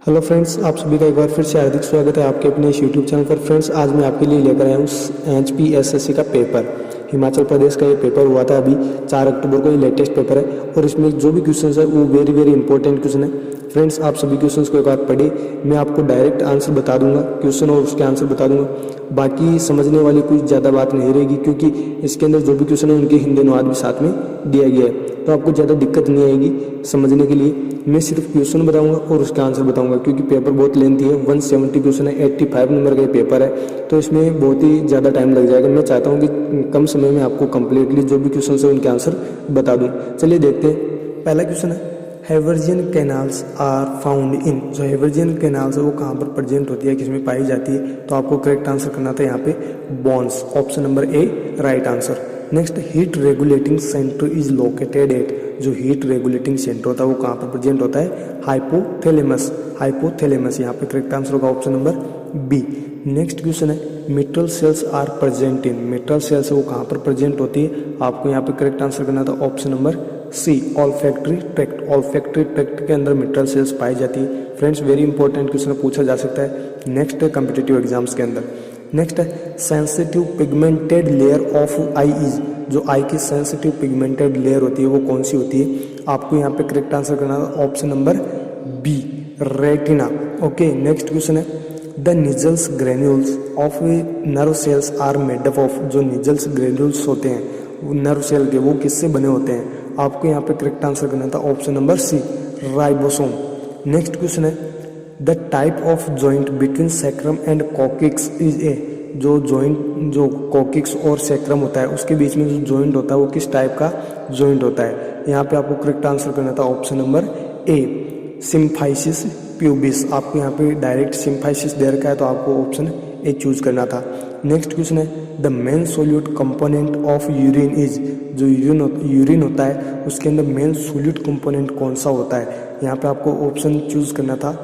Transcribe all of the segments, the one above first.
Hello friends, आप सभी का एक बार फिर से हार्दिक स्वागत है आपके अपने इस यूट्यूब चैनल पर। फ्रेंड्स, आज मैं आपके लिए लेकर आया हूँ HPSSC का पेपर। हिमाचल प्रदेश का ये पेपर हुआ था अभी 4 अक्टूबर को। ये लेटेस्ट पेपर है और इसमें जो भी क्वेश्चन है वो वेरी इंपॉर्टेंट क्वेश्चन है। फ्रेंड्स, आप सभी क्वेश्चंस को एक बार पढ़िए। मैं आपको डायरेक्ट आंसर बता दूंगा, क्वेश्चन और उसके आंसर बता दूंगा। बाकी समझने वाली कुछ ज़्यादा बात नहीं रहेगी, क्योंकि इसके अंदर जो भी क्वेश्चन है उनके हिंदी अनुवाद भी साथ में दिया गया है, तो आपको ज़्यादा दिक्कत नहीं आएगी समझने के लिए। मैं सिर्फ क्वेश्चन बताऊंगा और उसका आंसर बताऊंगा, क्योंकि पेपर बहुत लेंथी है। 170 क्वेश्चन है, 85 नंबर का ये पेपर है, तो इसमें बहुत ही ज़्यादा टाइम लग जाएगा। मैं चाहता हूँ कि कम समय में आपको कंप्लीटली जो भी क्वेश्चन है उनके आंसर बता दूँ। चलिए देखते हैं। पहला क्वेश्चन है, हैवर्जियन कैनाल्स आर फाउंड इन। जो हैवर्जियन कैनाल्स है वो कहाँ पर प्रेजेंट होती है, किसमें पाई जाती है? तो आपको करेक्ट आंसर करना था यहाँ पे bones, option number A right answer. Next, heat regulating centre is located at. जो हीट रेगुलेटिंग सेंटर होता है वो कहाँ पर प्रेजेंट होता है? हाइपोथैलेमस, हाइपोथैलेमस यहाँ पे करेक्ट आंसर होगा option number B. Next question है, metal cells are present in. Metal cells है वो कहाँ पर प्रेजेंट होती है? आपको यहाँ पे करेक्ट आंसर करना था option number C, olfactory tract. Olfactory tract के अंदर मेटल सेल्स पाई जाती है। फ्रेंड्स, वेरी इंपॉर्टेंट क्वेश्चन पूछा जा सकता है नेक्स्ट कॉम्पिटिटिव एग्जाम्स के अंदर। नेक्स्ट है, sensitive pigmented layer of I is. जो आई की सेंसिटिव पिगमेंटेड लेयर होती है वो कौन सी होती है? आपको यहाँ पे करेक्ट आंसर करना है option number B, retina. Okay, next question है, the Nissl's granules of nerve cells are made up of. जो निजल्स ग्रेन्यूल्स होते हैं नर्व सेल के, वो किससे बने होते हैं? आपको यहाँ पे करेक्ट आंसर करना था option number C, ribosome. Next question है, the type of joint between sacrum and coccyx is a. जो जॉइंट, जो कॉकिक्स और सैक्रम होता है उसके बीच में जो जॉइंट होता है वो किस टाइप का जॉइंट होता है? यहाँ पे आपको करेक्ट आंसर करना था ऑप्शन नंबर ए, सिम्फाइसिस प्यूबिस। आपको यहाँ पे डायरेक्ट सिम्फाइसिस दे रखा है, तो आपको ऑप्शन ए चूज करना था। नेक्स्ट क्वेश्चन है, the main solute component of urine is. जो यूरिन होता है उसके अंदर मेन सोल्यूट कंपोनेंट कौन सा होता है? यहाँ पे आपको ऑप्शन चूज करना था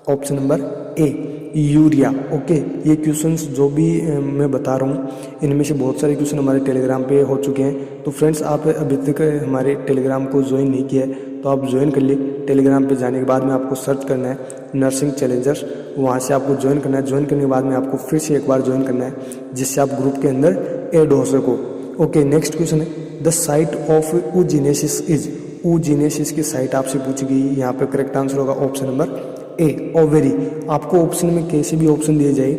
ऑप्शन नंबर ए, यूरिया। ओके, ये क्वेश्चंस जो भी मैं बता रहा हूँ इनमें से बहुत सारे क्वेश्चन हमारे टेलीग्राम पे हो चुके हैं। तो फ्रेंड्स, आप अभी तक हमारे टेलीग्राम को ज्वाइन नहीं किया है तो आप ज्वाइन कर लिए। टेलीग्राम पे जाने के बाद में आपको सर्च करना है नर्सिंग चैलेंजर्स, वहाँ से आपको ज्वाइन करना है। ज्वाइन करने के बाद में आपको फिर से एक बार ज्वाइन करना है, जिससे आप ग्रुप के अंदर ऐड हो सको। ओके, नेक्स्ट क्वेश्चन है, द साइट ऑफ ऊजिनेसिस इज। ऊजिनेसिस की साइट आपसे पूछी गई, यहाँ पे करेक्ट आंसर होगा ऑप्शन नंबर ए, ओवेरी। आपको ऑप्शन में कैसे भी ऑप्शन दिए जाए,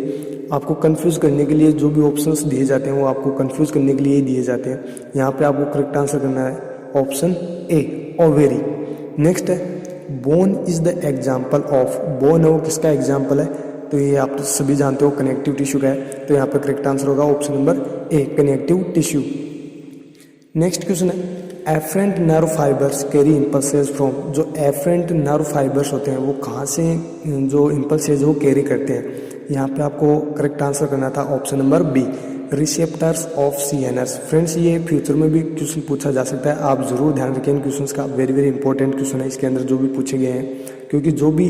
आपको कंफ्यूज करने के लिए जो भी ऑप्शंस दिए जाते हैं वो आपको कंफ्यूज करने के लिए ही दिए जाते हैं। यहाँ पे आपको करेक्ट आंसर करना है ऑप्शन ए, ओवेरी। नेक्स्ट है, bone is the example of. Bone है वो किसका एग्जाम्पल है? तो ये आप तो सभी जानते हो कनेक्टिव टिश्यू का है, तो यहाँ पे करेक्ट आंसर होगा option number A, connective tissue. Next question है, efferent nerve fibres carry impulses from. जो एफरेंट नर्व फाइबर्स होते हैं वो कहाँ से जो इम्पल्सेस वो कैरी करते हैं? यहाँ पे आपको करेक्ट आंसर करना था option number B, receptors of CNS। Friends, ये फ्यूचर में भी क्वेश्चन पूछा जा सकता है, आप जरूर ध्यान रखें इन क्वेश्चंस का। वेरी इंपॉर्टेंट क्वेश्चन है इसके अंदर जो भी पूछे गए हैं, क्योंकि जो भी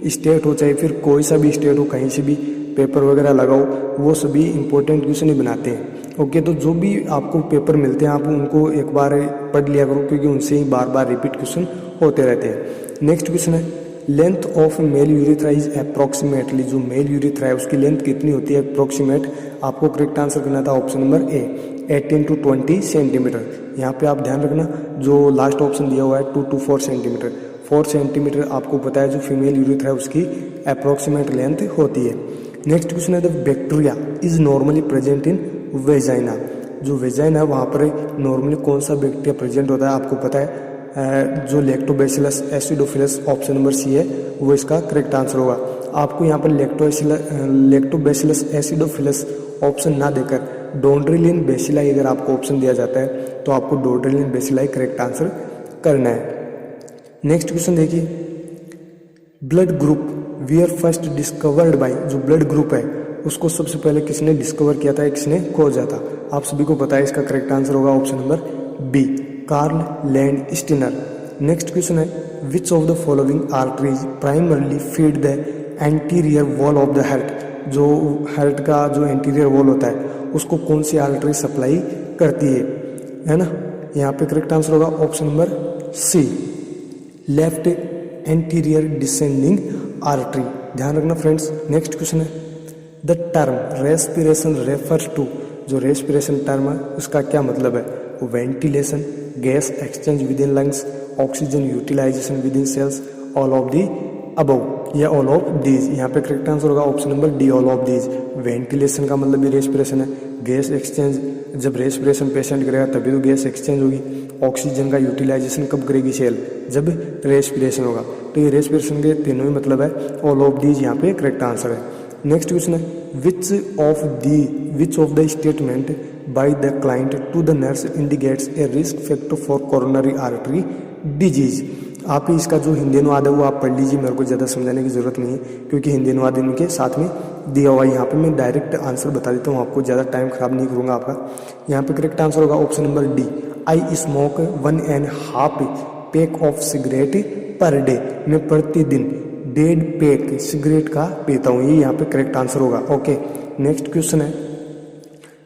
स्टेट हो, चाहे फिर कोई सा भी स्टेट हो, कहीं से भी पेपर वगैरह लगाओ, वो सभी इंपॉर्टेंट क्वेश्चन ही बनाते हैं। ओके, तो जो भी आपको पेपर मिलते हैं आप उनको एक बार पढ़ लिया करो, क्योंकि उनसे ही बार रिपीट क्वेश्चन होते रहते हैं। नेक्स्ट क्वेश्चन है, length of male urethra is approximately. जो मेल यूरिथ्रा है उसकी लेंथ कितनी होती है अप्रॉक्सीमेट? आपको करेक्ट आंसर करना था option number A, 18 to 20 centimetre. यहाँ पे आप ध्यान रखना, जो लास्ट ऑप्शन दिया हुआ है 2 to 4 सेंटीमीटर। 4 सेंटीमीटर आपको पता है जो फीमेल यूरिथ्रा है उसकी अप्रॉक्सीमेट लेंथ होती है। नेक्स्ट क्वेश्चन है, the bacteria is normally present in vagina. जो वेजाइना है वहाँ पर नॉर्मली कौन सा बैक्टीरिया प्रेजेंट होता है? आपको पता है जो lactobacillus acidophilus, option number C है वो इसका करेक्ट आंसर होगा। आपको यहाँ पर लैक्टोबैसिलस एसिडोफिलस ऑप्शन ना देकर डोंड्रिलिन बेसिलाई अगर आपको ऑप्शन दिया जाता है तो आपको डोंड्रिलिन बेसिलाई करेक्ट आंसर करना है। नेक्स्ट क्वेश्चन देखिए, blood group we are first discovered by. जो ब्लड ग्रुप है उसको सबसे पहले किसने डिस्कवर किया था, किसने खोजा था? आप सभी को पता है, इसका करेक्ट आंसर होगा option number B, Karl Landsteiner. Next question है, which of the following arteries primarily feed the anterior wall of the heart. जो हार्ट का जो एंटीरियर वॉल होता है उसको कौन सी आर्टरी सप्लाई करती है ना? यहाँ पे करेक्ट आंसर होगा option number C, left anterior descending artery. ध्यान रखना फ्रेंड्स। नेक्स्ट क्वेश्चन है the term respiration refers to, जो रेस्पिरेशन टर्म है उसका क्या मतलब है? वो ventilation, gas exchange within lungs, oxygen utilization within cells, all of the above या ऑल ऑफ दीज। यहाँ पे करेक्ट आंसर होगा option number D, all of these. Ventilation का मतलब भी रेस्पिरेशन है, गैस एक्सचेंज जब रेस्पिरेशन पेशेंट करेगा तभी तो गैस एक्सचेंज होगी, ऑक्सीजन का यूटिलाइजेशन कब करेगी सेल? जब रेस्पिरेशन होगा। तो ये रेस्पिरेशन के तीनों ही मतलब है, ऑल ऑफ दीज यहाँ पे करेक्ट आंसर है। नेक्स्ट क्वेश्चन है which of the statement by the client to the nurse indicates a risk factor for coronary artery disease. आप ही इसका जो हिंदी अनुवाद है वो आप पढ़ लीजिए, मेरे को ज़्यादा समझाने की ज़रूरत नहीं है क्योंकि हिंदी अनुवाद इनके साथ में दिया हुआ है। यहाँ पे मैं डायरेक्ट आंसर बता देता हूँ, आपको ज़्यादा टाइम खराब नहीं करूँगा आपका। यहाँ पे करेक्ट आंसर होगा option number D, I smoke 1.5 pack of cigarette per day. मैं प्रतिदिन 1.5 पैक सिगरेट का पीता हूँ, ये यहाँ पे करेक्ट आंसर होगा। ओके, नेक्स्ट क्वेश्चन है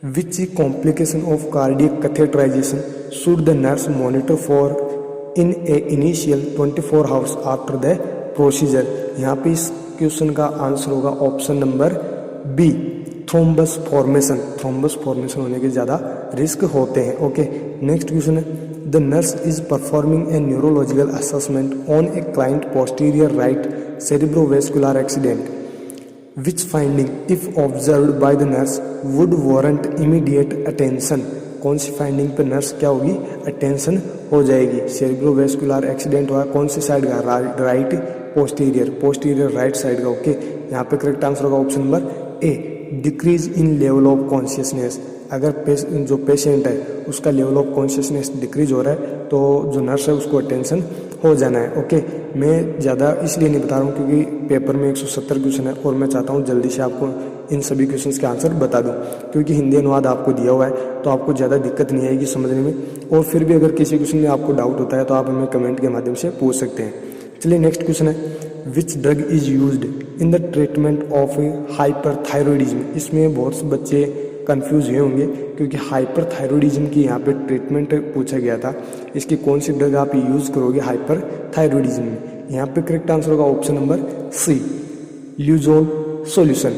which complication of cardiac catheterisation should the nurse monitor for in a initial 24 hours after the procedure. यहाँ पे इस क्वेश्चन का आंसर होगा option number B, thrombus formation. Thrombus formation होने के ज़्यादा रिस्क होते हैं। ओके, नेक्स्ट क्वेश्चन है the nurse is performing a neurological assessment on a client posterior right cerebrovascular accident which finding if observed by the nurse would warrant immediate attention. कौन सी finding पे nurse क्या होगी? Attention हो जाएगी। सेरिब्रोवेस्कुलर accident हुआ कौन सी side का? राइट पोस्टीरियर राइट साइड का। ओके, यहाँ पे करेक्ट आंसर होगा option number A, decrease in level of consciousness. अगर जो पेशेंट है उसका लेवल ऑफ कॉन्शियसनेस डिक्रीज हो रहा है तो जो नर्स है उसको अटेंशन हो जाना है। ओके, मैं ज़्यादा इसलिए नहीं बता रहा हूँ क्योंकि पेपर में 170 क्वेश्चन है और मैं चाहता हूँ जल्दी से आपको इन सभी क्वेश्चंस के आंसर बता दूं क्योंकि हिंदी अनुवाद आपको दिया हुआ है तो आपको ज़्यादा दिक्कत नहीं आएगी समझने में। और फिर भी अगर किसी क्वेश्चन में आपको डाउट होता है तो आप हमें कमेंट के माध्यम से पूछ सकते हैं। चलिए नेक्स्ट क्वेश्चन है which drug is used in the treatment of hyperthyroidism. इसमें बहुत से बच्चे कंफ्यूज हुए होंगे क्योंकि हाइपरथायरॉयडिज्म की यहाँ पे ट्रीटमेंट पूछा गया था। इसकी कौन सी ड्रग आप यूज़ करोगे हाइपरथायरॉयडिज्म में? यहाँ पे करेक्ट आंसर होगा option number C, Lugol's solution.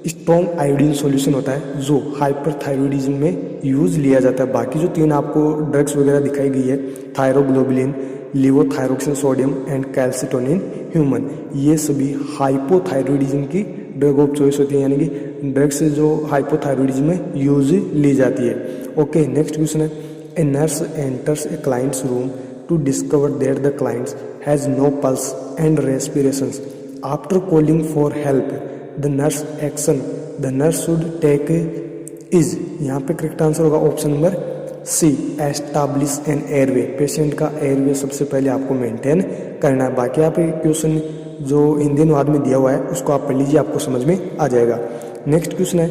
Strong iodine solution होता है जो हाइपरथायरॉयडिज्म में यूज़ लिया जाता है। बाकी जो तीन आपको ड्रग्स वगैरह दिखाई गई है, thyroglobulin, levothyroxine sodium and calcitonin human, ये सभी हाइपोथायरॉयडिज्म की ड्रग ऑफ चॉइस होती है, यानी कि ड्रग्स जो हाइपोथायरॉयडिज्म में यूज ली जाती है। ओके, नेक्स्ट क्वेश्चन है a nurse enters a client's room to discover that the client's has no pulse and respirations after calling for help the nurse action the nurse should take is. यहाँ पे correct answer होगा option number C, establish an airway. Patient का airway सबसे पहले आपको maintain करना है। बाकी आप क्वेश्चन जो हिंदी अनुवाद में दिया हुआ है उसको आप पढ़ लीजिए, आपको समझ में आ जाएगा। नेक्स्ट क्वेश्चन है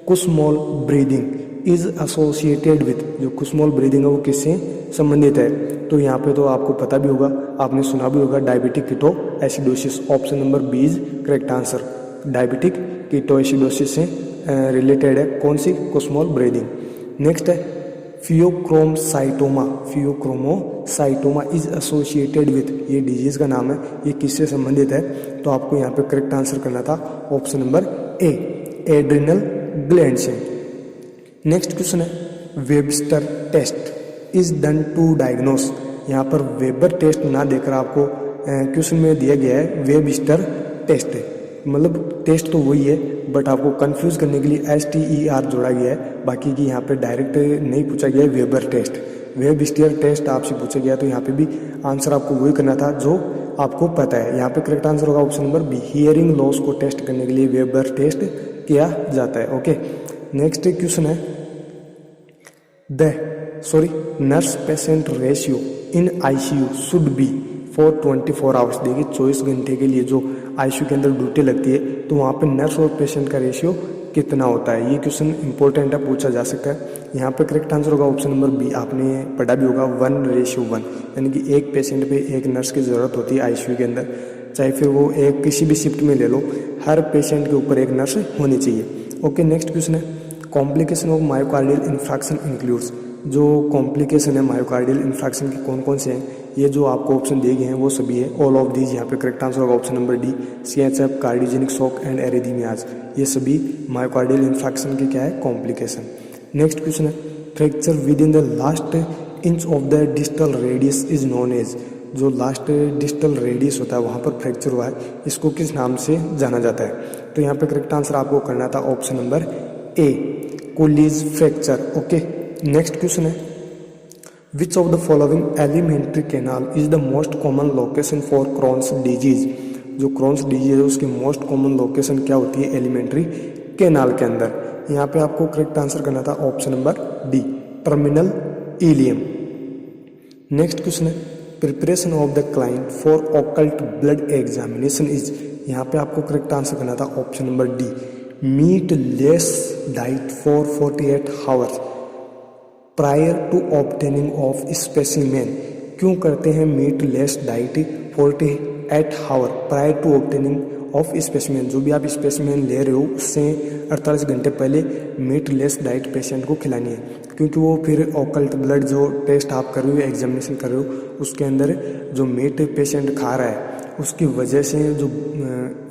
कुसमोल ब्रीदिंग इज एसोसिएटेड विथ। जो कुसमोल ब्रीदिंग है वो किससे संबंधित है? तो यहाँ पे तो आपको पता भी होगा, आपने सुना भी होगा, diabetic ketoacidosis. Option number B is correct answer. Diabetic ketoacidosis से रिलेटेड है कौन सी? Kussmaul breathing. नेक्स्ट है pheochromocytoma. Pheochromocytoma is associated with, ये डिजीज का नाम है, ये किससे संबंधित है? तो आपको यहाँ पे करेक्ट आंसर करना था option number A, adrenal gland से। नेक्स्ट क्वेश्चन है Webster test is done to diagnose. यहाँ पर वेबर टेस्ट ना देकर आपको क्वेश्चन में दिया गया है वेबस्टर टेस्ट, मतलब टेस्ट तो वही है बट आपको कंफ्यूज करने के लिए STER जोड़ा गया है। बाकी की यहाँ पे डायरेक्ट नहीं पूछा गया है वेबर टेस्ट। वेबस्टर टेस्ट आपसे पूछा गया तो यहाँ पे भी आंसर आपको वही करना था जो आपको पता है। यहाँ पे करेक्ट आंसर होगा option number B, hearing loss को टेस्ट करने के लिए वेबर टेस्ट किया जाता है। ओके, नेक्स्ट क्वेश्चन है nurse patient ratio in ICU should be for 24 hours. देखिए 24 घंटे के लिए जो ICU के अंदर ड्यूटी लगती है तो वहाँ पे नर्स और पेशेंट का रेशियो कितना होता है? ये क्वेश्चन इंपॉर्टेंट है, पूछा जा सकता है। यहाँ पे करेक्ट आंसर होगा ऑप्शन नंबर बी, आपने पढ़ा भी होगा 1:1, यानी कि एक पेशेंट पे एक नर्स की ज़रूरत होती है ICU के अंदर। चाहे फिर वो एक किसी भी शिफ्ट में ले लो, हर पेशेंट के ऊपर एक नर्स होनी चाहिए। ओके, नेक्स्ट क्वेश्चन है complication of myocardial infarction includes. जो कॉम्प्लिकेशन है मायोकार्डियल इन्फ्रैक्शन के कौन कौन से हैं? ये जो आपको ऑप्शन दिए गए हैं वो सभी है, ऑल ऑफ दीज। यहाँ पे करेक्ट आंसर होगा option number D, CHF cardiogenic shock and arrhythmias, ये सभी मायोकार्डियल इन्फेक्शन के क्या है, कॉम्प्लिकेशन। नेक्स्ट क्वेश्चन है fracture within the last inch of the distal radius is known as, जो लास्ट डिस्टल रेडियस होता है वहाँ पर फ्रैक्चर हुआ है, इसको किस नाम से जाना जाता है? तो यहाँ पे करेक्ट आंसर आपको करना था option number A, Colles fracture. Okay, next question है which of the following alimentary canal is the most common location for Crohn's disease, जो क्रॉन्स डिजीज है उसकी मोस्ट कॉमन लोकेशन क्या होती है, एलिमेंट्री कैनाल के अंदर? यहाँ पे आपको करेक्ट आंसर करना था option number D, terminal ileum. Next question है preparation of the client for occult blood examination is, यहाँ पे आपको करेक्ट आंसर करना था option number D, meat less diet for 48 hours prior to obtaining of specimen. क्यों करते हैं meat less diet 48 hour prior to obtaining of specimen? जो भी आप स्पेसिमेन ले रहे हो उससे 48 घंटे पहले मीट लेस डाइट पेशेंट को खिलानी है, क्योंकि वो फिर ऑकल्ट ब्लड जो टेस्ट आप कर रहे हो, एग्जामिनेशन कर रहे हो, उसके अंदर जो मीट पेशेंट खा रहा है उसकी वजह से जो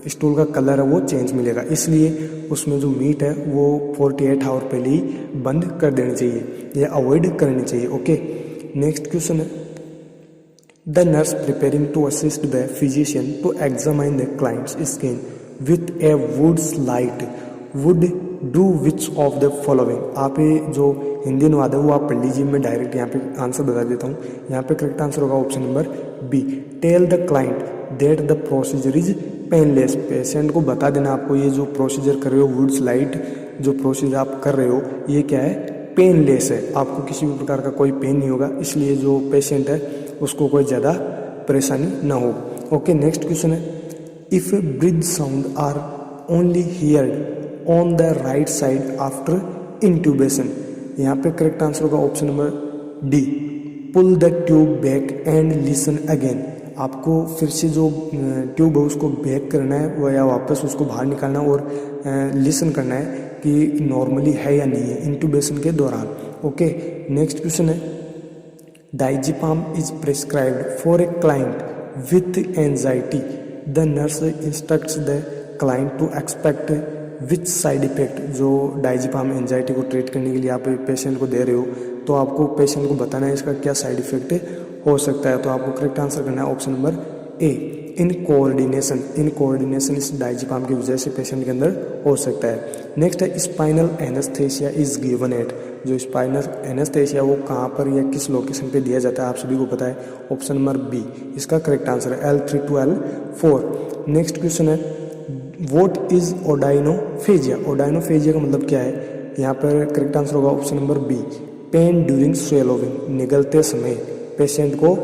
स्टूल का कलर है वो चेंज मिलेगा, इसलिए उसमें जो मीट है वो 48 आवर पहले ही बंद कर देनी चाहिए या अवॉइड करनी चाहिए। ओके, नेक्स्ट क्वेश्चन है the nurse preparing to assist the physician to examine the client's skin with a Wood's light would do which of the following? आप ये जो हिंदी अनुवाद है वो आप पढ़ लीजिए, मैं डायरेक्ट यहाँ पे आंसर बता देता हूँ। यहाँ पे करेक्ट आंसर होगा option number B, tell the client that the procedure is painless. Patient को बता देना आपको ये जो प्रोसीजर कर रहे हो, वुड्स लाइट जो प्रोसीजर आप कर रहे हो ये क्या है, पेनलेस है, आपको किसी भी प्रकार का कोई पेन नहीं होगा, इसलिए जो पेशेंट है उसको कोई ज़्यादा परेशानी ना हो। ओके, नेक्स्ट क्वेश्चन है if breath sound are only heard on the right side after intubation, यहाँ पे करेक्ट आंसर होगा option number D, pull the tube back and listen again. आपको फिर से जो ट्यूब है उसको बैक करना है वो या वापस उसको बाहर निकालना और लिसन करना है कि नॉर्मली है या नहीं है इंट्यूबेशन के दौरान। ओके, नेक्स्ट क्वेश्चन है diazepam is prescribed for a client with anxiety, the nurse instructs the client to expect which side effect. जो डाइजिपाम एंजाइटी को ट्रीट करने के लिए आप पेशेंट को दे रहे हो तो आपको पेशेंट को बताना है इसका क्या साइड इफेक्ट हो सकता है, तो आपको करेक्ट आंसर करना है option number A, in coordination. In coordination इस डाइजिपाम की वजह से पेशेंट के अंदर हो सकता है। नेक्स्ट है spinal anaesthesia is given at, जो स्पाइनल एनेस्थेसिया वो कहाँ पर या किस लोकेशन पे दिया जाता है आप सभी को पता है, ऑप्शन नंबर बी इसका करेक्ट आंसर है, L3 to L4। Next question है व्हाट इज ओडाइनोफेजिया? ओडाइनोफेजिया का मतलब क्या है? यहाँ पर करेक्ट आंसर होगा option number B, pain during swallowing, निगलते समय पेशेंट को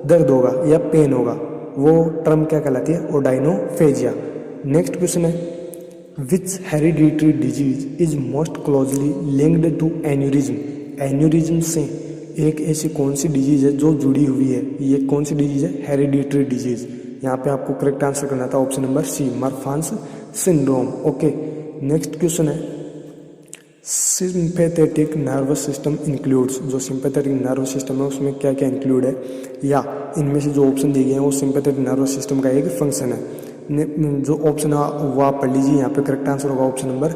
दर्द होगा या पेन होगा, वो टर्म क्या कहलाती है, ओडाइनोफेजिया। नेक्स्ट क्वेश्चन है which hereditary disease is most closely linked to aneurysm? Aneurysm से एक ऐसी कौन सी डिजीज है जो जुड़ी हुई है, ये कौन सी डिजीज है, हेरिडिटरी डिजीज। यहाँ पे आपको करेक्ट आंसर करना था option number C, Marfan's syndrome. Okay, next question है सिंपैथेटिक नर्वस सिस्टम इंक्लूड्स, जो सिंपैथेटिक नर्वस सिस्टम है उसमें क्या क्या इंक्लूड है, या इनमें से जो ऑप्शन दिए गए हैं वो सिंपैथेटिक नर्वस सिस्टम का एक फंक्शन है। जो ऑप्शन है वो आप पढ़ लीजिए, यहाँ पे करेक्ट आंसर होगा option number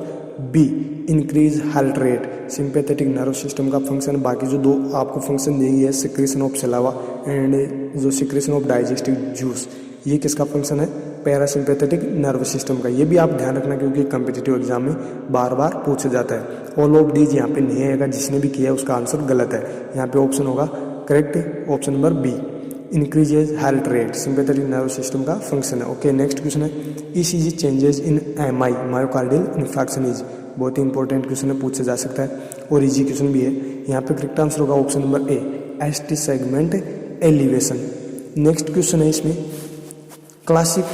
B, increase heart rate. Sympathetic nervous system का फंक्शन, बाकी जो दो आपको फंक्शन दिए गए हैं सिक्रेशन ऑफ सलावा एंड जो सिक्रेशन ऑफ डाइजेस्टिव जूस, ये किसका फंक्शन है, पैरासिम्पैथेटिक नर्वस सिस्टम का। ये भी आप ध्यान रखना क्योंकि कम्पिटिटिव एग्जाम में बार बार पूछा जाता है। ऑल ऑफ दीज यहाँ पे नहीं आएगा, जिसने भी किया है उसका आंसर गलत है। यहाँ पे ऑप्शन होगा correct option number B, increases heart rate, sympathetic nervous system का फंक्शन है। ओके, नेक्स्ट क्वेश्चन है ECG changes in MI myocardial infarction is, बहुत ही इंपॉर्टेंट क्वेश्चन है, पूछा जा सकता है और इजी क्वेश्चन भी है। यहाँ पे करेक्ट आंसर होगा ऑप्शन नंबर ए, ST segment elevation. Next question है इसमें classic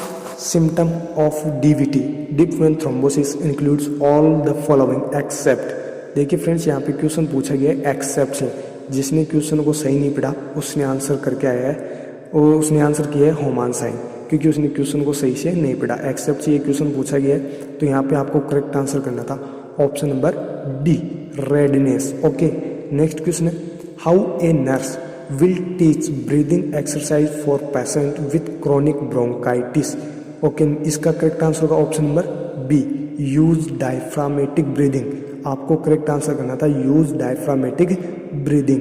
symptom of DVT, deep vein thrombosis includes all the following except. देखिए फ्रेंड्स, यहाँ पे क्वेश्चन पूछा गया है एक्सेप्ट से, जिसने क्वेश्चन को सही नहीं पढ़ा उसने आंसर करके आया है और उसने आंसर किया है होमान साइन, क्योंकि उसने क्वेश्चन को सही से नहीं पढ़ा। एक्सेप्ट से ये क्वेश्चन पूछा गया है, तो यहाँ पे आपको करेक्ट आंसर करना था option number D, redness. Okay, next question है how a nurse will teach breathing exercise for patient with chronic bronchitis. Okay, इसका करेक्ट आंसर होगा option number B, use diaphragmatic breathing. आपको करेक्ट आंसर करना था use diaphragmatic breathing.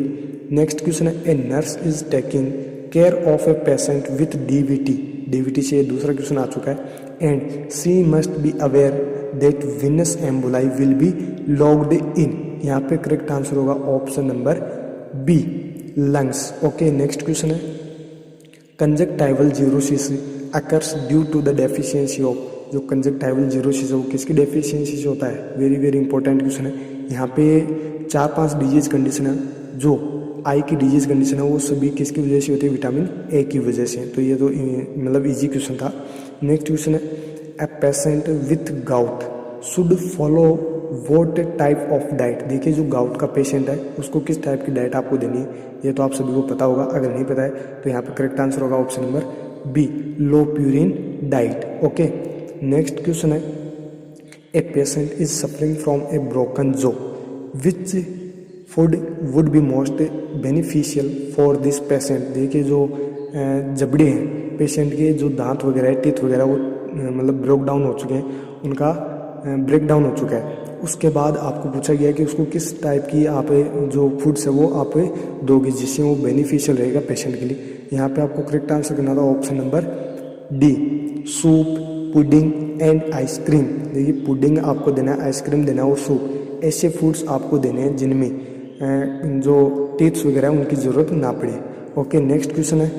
Next question है, a nurse is taking care of a patient with DVT. DVT से दूसरा question आ चुका है। And she must be aware that Venus एम्बुलाई will be logged in. यहाँ पे करेक्ट आंसर होगा option number B, lungs. Okay, next question है, conjunctival xerosis occurs due to the deficiency of. जो कंजक्टाइवल जीरोसिस है वो किसकी डेफिशिएंसी से होता है? वेरी वेरी इंपॉर्टेंट क्वेश्चन है। यहाँ पे 4-5 डिजीज कंडीशन है। जो आई की डिजीज कंडीशन है वो सभी किसकी वजह से होती है? विटामिन ए की वजह से। तो ये तो मतलब इजी क्वेश्चन था। नेक्स्ट क्वेश्चन है, a patient with gout should follow what type of diet. देखिए, जो गाउट का पेशेंट है उसको किस टाइप की डाइट आपको देनी है, ये तो आप सभी को पता होगा। अगर नहीं पता है तो यहाँ पे करेक्ट आंसर होगा option number B, low purine diet. Okay, next question है, a patient is suffering from a broken jaw, which food would be most beneficial for this patient. देखिए, जो जबड़े हैं पेशेंट के, जो दांत वगैरह है, टीथ वगैरह, वो मतलब ब्रेक डाउन हो चुके हैं, उनका ब्रेक डाउन हो चुका है। उसके बाद आपको पूछा गया कि उसको किस टाइप की आप जो फूड्स है वो आप दोगे जिससे वो बेनिफिशियल रहेगा पेशेंट के लिए। यहाँ पे आपको करेक्ट आंसर करना था option number D, soup, pudding and ice cream. देखिए, पुडिंग आपको देना है, आइसक्रीम देना है और सूप। ऐसे फूड्स आपको देने हैं जिनमें जो टीथ्स वगैरह है उनकी ज़रूरत ना पड़े। ओके, नेक्स्ट क्वेश्चन है,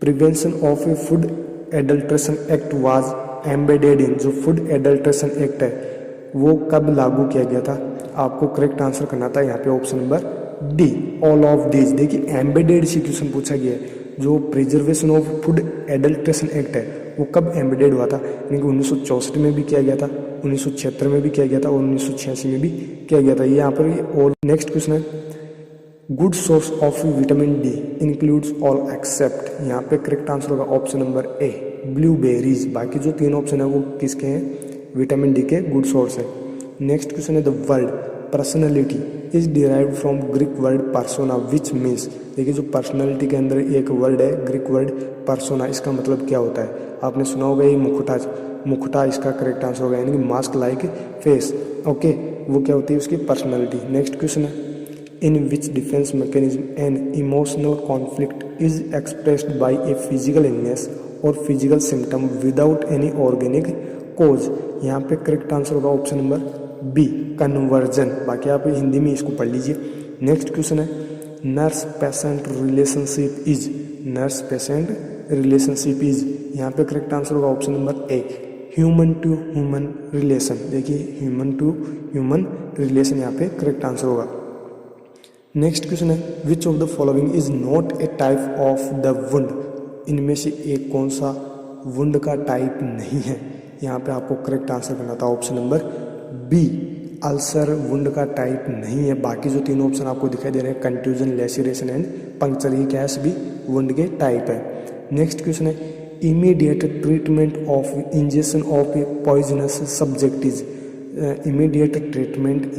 prevention of A food adulteration act was embedded in. जो फूड एडल्ट्रेशन एक्ट है वो कब लागू किया गया था? आपको करेक्ट आंसर करना था यहाँ पे option number D, all of this. देखिए, एम्बेडेड से क्वेश्चन पूछा गया है। जो preservation of food adulteration act है वो कब एम्बेडेड हुआ था? यानी कि 1964 में भी किया गया था, 1976 में भी किया गया था और 1986 में भी किया गया था। ये यहाँ पर। और नेक्स्ट क्वेश्चन है, good source of vitamin D includes all except. यहाँ पे करेक्ट आंसर होगा ऑप्शन नंबर ए, ब्लूबेरीज। बाकी जो 3 ऑप्शन है वो किसके हैं? विटामिन डी के गुड सोर्स है। नेक्स्ट क्वेश्चन है, the word personality is derived from Greek word persona which means. देखिए, जो पर्सनैलिटी के अंदर एक वर्ड है ग्रीक वर्ड पर्सोना, इसका मतलब क्या होता है? आपने सुना होगा ये मुखटा इसका करेक्ट आंसर होगा, यानी कि मास्क लाइक फेस। ओके, वो क्या होती है? उसकी पर्सनैलिटी। नेक्स्ट क्वेश्चन है, in which defence mechanism an emotional conflict is expressed by a physical illness और physical symptom without any organic cause. यहाँ पे करेक्ट आंसर होगा ऑप्शन नंबर बी, कन्वर्जन। बाकी आप हिंदी में इसको पढ़ लीजिए। नेक्स्ट क्वेश्चन है, nurse patient relationship is. Nurse patient relationship is, यहाँ पे करेक्ट आंसर होगा option number A, human to human relation. देखिए, ह्यूमन टू ह्यूमन रिलेशन यहाँ पे करेक्ट आंसर होगा। नेक्स्ट क्वेश्चन है, which of the following is not a type of the wound. इनमें से एक कौन सा वुंड का टाइप नहीं है? यहाँ पे आपको करेक्ट आंसर करना था option number B, ulcer wound का टाइप नहीं है। बाकी जो 3 ऑप्शन आपको दिखाई दे रहे हैं, कंट्यूजन, लेसिरेशन एंड पंक्चर, ये क्या है? भी वुंड के टाइप है। नेक्स्ट क्वेश्चन है, immediate treatment of injection of A poisonous subject is. Immediate treatment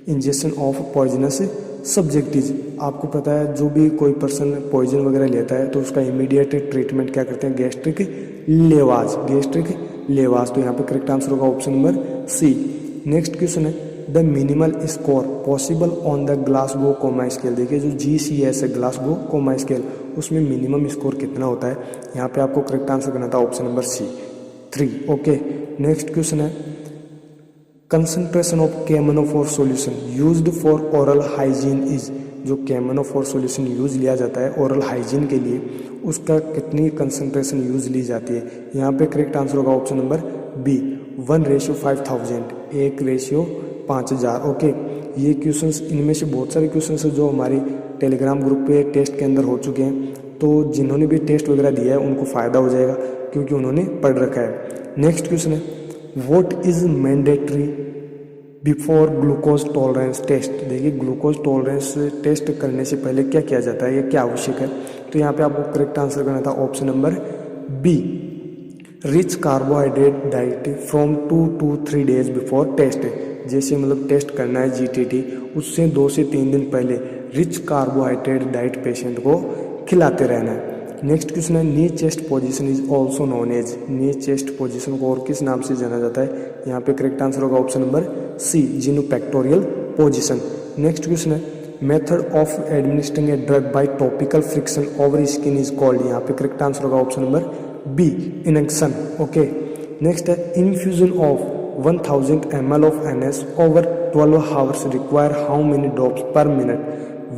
injection of poisonous subject is. आपको पता है जो भी कोई पर्सन पॉइजन वगैरह लेता है तो उसका इमीडिएट ट्रीटमेंट क्या करते हैं? Gastric lavage, gastric lavage. तो यहाँ पे करेक्ट आंसर होगा option number C. Next question है, the minimal score possible on the Glasgow coma scale. देखिए, जो GCS है ग्लासगो कोमा स्केल, उसमें मिनिमम स्कोर कितना होता है? यहाँ पे आपको करेक्ट आंसर करना था option number C, 3। Okay, next question है, कंसंट्रेशन ऑफ केमनोफोर solution used for oral hygiene is. जो केमनोफोर सॉल्यूशन यूज लिया जाता है ओरल हाइजीन के लिए, उसका कितनी कंसंट्रेशन यूज ली जाती है? यहाँ पे करेक्ट आंसर होगा ऑप्शन नंबर बी, 1:5000, 1:5000। ओके, ये क्वेश्चंस, इनमें से बहुत सारे क्वेश्चंस जो हमारे टेलीग्राम ग्रुप पे टेस्ट के अंदर हो चुके हैं, तो जिन्होंने भी टेस्ट वगैरह दिया है उनको फ़ायदा हो जाएगा क्योंकि उन्होंने पढ़ रखा है। नेक्स्ट क्वेश्चन है, what is mandatory before glucose tolerance test. देखिए, ग्लूकोज टॉलरेंस टेस्ट करने से पहले क्या किया जाता है, ये क्या आवश्यक है? तो यहाँ पे आपको करेक्ट आंसर करना था option number B, rich carbohydrate diet from 2 to 3 days before test. जैसे मतलब टेस्ट करना है GTT, उससे 2 से 3 दिन पहले रिच कार्बोहाइड्रेट डाइट पेशेंट को खिलाते रहना है। नेक्स्ट क्वेश्चन है knee chest position is also known as, knee chest position को और किस नाम से जाना जाता है? यहाँ पे करेक्ट आंसर होगा option number C, genupectoral position. Next question है method of administering a drug by topical friction over skin is called, यहाँ पे करेक्ट आंसर होगा option number B, inunction. Okay, next है infusion of 1000 ml of NS over 12 hours require how many drops per minute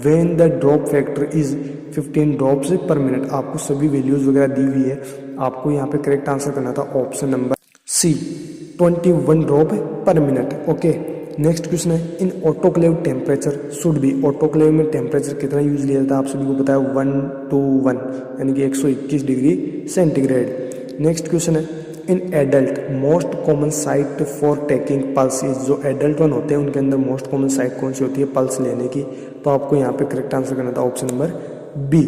when the drop factor is 15 drops per minute। आपको सभी values वगैरह दी हुई है, आपको यहाँ पे करेक्ट आंसर करना था option number C, 21 drop per minute. Okay, next question है in autoclave temperature should be, autoclave में टेम्परेचर कितना यूज लिया जाता है? आप सभी को पता है 121 यानी कि 121 डिग्री सेंटीग्रेड। नेक्स्ट क्वेश्चन है in adult most common site for taking pulse is, जो एडल्ट वन होते हैं उनके अंदर मोस्ट कॉमन साइट कौन सी होती है पल्स लेने की? तो आपको यहाँ पे करेक्ट आंसर करना था option number B,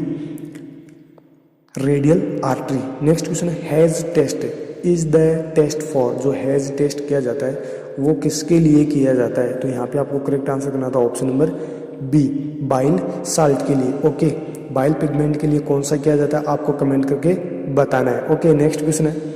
radial artery. Next question है Hay's test is the test for, जो हैज टेस्ट किया जाता है वो किसके लिए किया जाता है? तो यहाँ पे आपको करेक्ट आंसर करना था option number B, bile salt के लिए। ओके, बाइल पिगमेंट के लिए कौन सा किया जाता है आपको कमेंट करके बताना है। ओके, नेक्स्ट क्वेश्चन है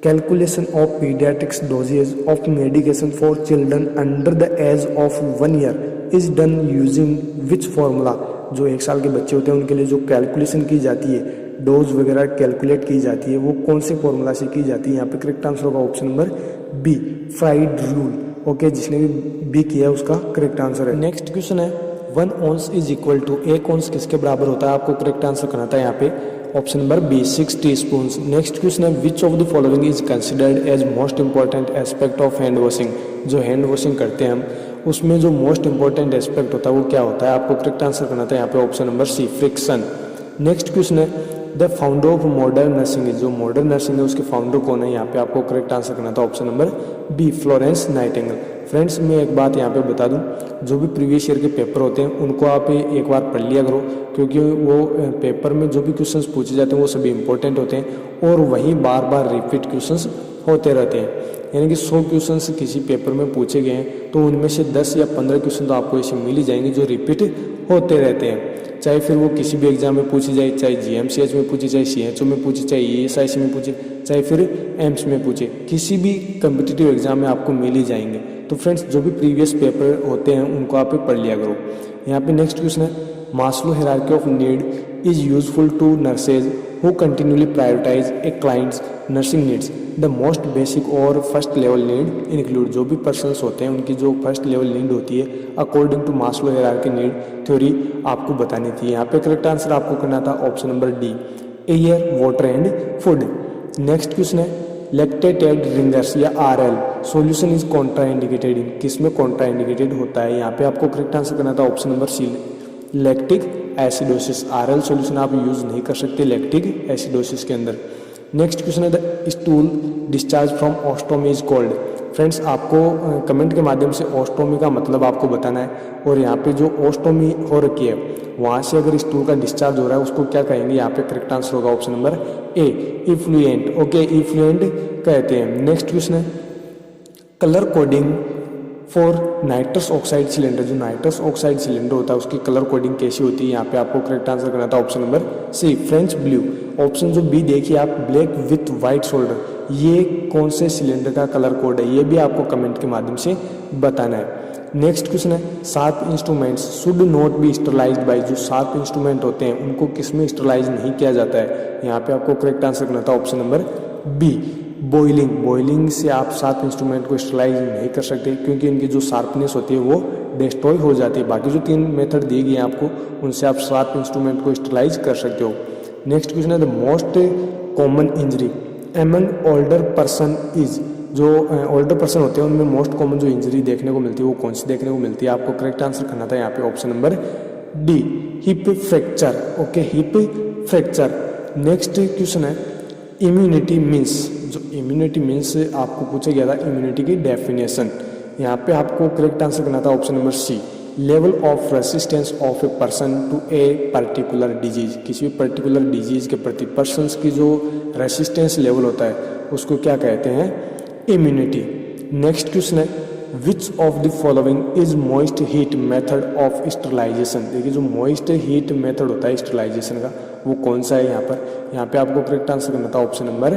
calculation of pediatrics dosages of medication for children under the age of 1 year is done using which formula, जो 1 साल के बच्चे होते हैं उनके लिए जो कैलकुलेशन की जाती है, डोज वगैरह कैलकुलेट की जाती है, वो कौन से फॉर्मूला से की जाती है? यहाँ पे करेक्ट आंसर होगा option number B, Fried rule. Okay, जिसने भी बी किया उसका करेक्ट आंसर है। नेक्स्ट क्वेश्चन है 1 ounce is equal to, 1 ounce किसके बराबर होता है? आपको करेक्ट आंसर करना था यहाँ पे option number B, 6 teaspoon. Next question है which of the following is considered as most important aspect of hand washing, जो हैंड वॉशिंग करते हैं हम उसमें जो मोस्ट इंपॉर्टेंट एस्पेक्ट होता है वो क्या होता है? आपको करेक्ट आंसर करना था यहाँ पे option number C, friction. Next question है the founder of modern nursing, जो मॉडर्न नर्सिंग है उसके फाउंडर कौन है? यहाँ पे आपको करेक्ट आंसर करना था option number B, Florence Nightingale. Friends, मैं एक बात यहाँ पे बता दूं, जो भी प्रीवियस ईयर के पेपर होते हैं उनको आप एक बार पढ़ लिया करो, क्योंकि वो पेपर में जो भी क्वेश्चंस पूछे जाते हैं वो सभी इंपॉर्टेंट होते हैं और वहीं बार बार रिपीट क्वेश्चंस होते रहते हैं। यानी कि 100 क्वेश्चंस किसी पेपर में पूछे गए हैं तो उनमें से 10 या 15 क्वेश्चन तो आपको ऐसे मिल ही जाएंगे जो रिपीट होते रहते हैं, चाहे फिर वो किसी भी एग्जाम में पूछी जाए, चाहे GMCH में पूछी, चाहे CHO में पूछे, चाहे ESIC में पूछे, चाहे फिर एम्स में पूछे, किसी भी कम्पिटिटिव एग्जाम में आपको मिल ही जाएंगे। तो फ्रेंड्स, जो भी प्रीवियस पेपर होते हैं उनको आप पढ़ लिया करो। यहाँ पे नेक्स्ट क्वेश्चन है Maslow hierarchy of need is useful to nurses who continuously prioritize a client's nursing needs, the most basic और फर्स्ट लेवल नीड इंक्लूड, जो भी पर्सन्स होते हैं उनकी जो फर्स्ट लेवल नीड होती है according to Maslow hierarchy need theory आपको बतानी थी। यहाँ पे करेक्ट आंसर आपको करना था option number D, air, water and food. Next question है लैक्टेटेड रिंगर्स या RL solution is contraindicated in, किसमें कॉन्ट्राइंडिकेटेड होता है? यहाँ पे आपको करेक्ट आंसर करना था option number C, lactic acidosis. RL solution आप यूज नहीं कर सकते लैक्टिक एसिडोसिस के अंदर। नेक्स्ट क्वेश्चन है the stool discharge from ostomy is called. Friends, आपको कमेंट के माध्यम से ओस्टोमी का मतलब आपको बताना है, और यहाँ पे जो ओस्टोमी हो रखी है वहाँ से अगर स्टूल का डिस्चार्ज हो रहा है उसको क्या कहेंगे? यहाँ पे करेक्ट आंसर होगा ऑप्शन नंबर ए, इफ्लुएंट। ओके, इफ्लुएंट कहते हैं। नेक्स्ट क्वेश्चन है colour coding for nitrous oxide cylinder, जो नाइट्रस ऑक्साइड सिलेंडर होता है उसकी कलर कोडिंग कैसी होती है? यहाँ पे आपको करेक्ट आंसर करना था option number C, French blue. Option जो बी देखिए आप, ब्लैक विथ वाइट शोल्डर, ये कौन से सिलेंडर का कलर कोड है? ये भी आपको कमेंट के माध्यम से बताना है। नेक्स्ट क्वेश्चन है sharp instruments should not be sterilized by, जो शार्प इंस्ट्रूमेंट होते हैं उनको किसमें स्टरलाइज नहीं किया जाता है? यहाँ पे आपको करेक्ट आंसर करना था option number B, boiling. Boiling से आप शार्प इंस्ट्रूमेंट को स्टरलाइज नहीं कर सकते क्योंकि इनकी जो शार्पनेस होती है वो डिस्ट्रॉय हो जाती है। बाकी जो 3 मेथड दिए गए हैं आपको उनसे आप शार्प इंस्ट्रूमेंट को स्टरलाइज कर सकते हो। नेक्स्ट क्वेश्चन है the most common injury among older person is, जो ओल्डर पर्सन होते हैं उनमें मोस्ट कॉमन जो इंजरी देखने को मिलती है वो कौन सी देखने को मिलती है? आपको करेक्ट आंसर करना था यहाँ पे option number D, hip fracture. Okay, hip fracture. Next question है इम्यूनिटी मीन्स, जो इम्यूनिटी मीन्स आपको पूछा गया था इम्यूनिटी की डेफिनेशन। यहाँ पे आपको करेक्ट आंसर करना था option number C, level of resistance of a person to a particular disease, किसी भी पर्टिकुलर डिजीज के प्रति पर्सन की जो रेसिस्टेंस लेवल होता है उसको क्या कहते हैं? इम्यूनिटी। नेक्स्ट क्वेश्चन है which of the following is moist heat method of sterilization. देखिए जो मॉइस्ट हीट मेथड होता है स्टरलाइजेशन का वो कौन सा है। यहाँ पे आपको करेक्ट आंसर करना था option number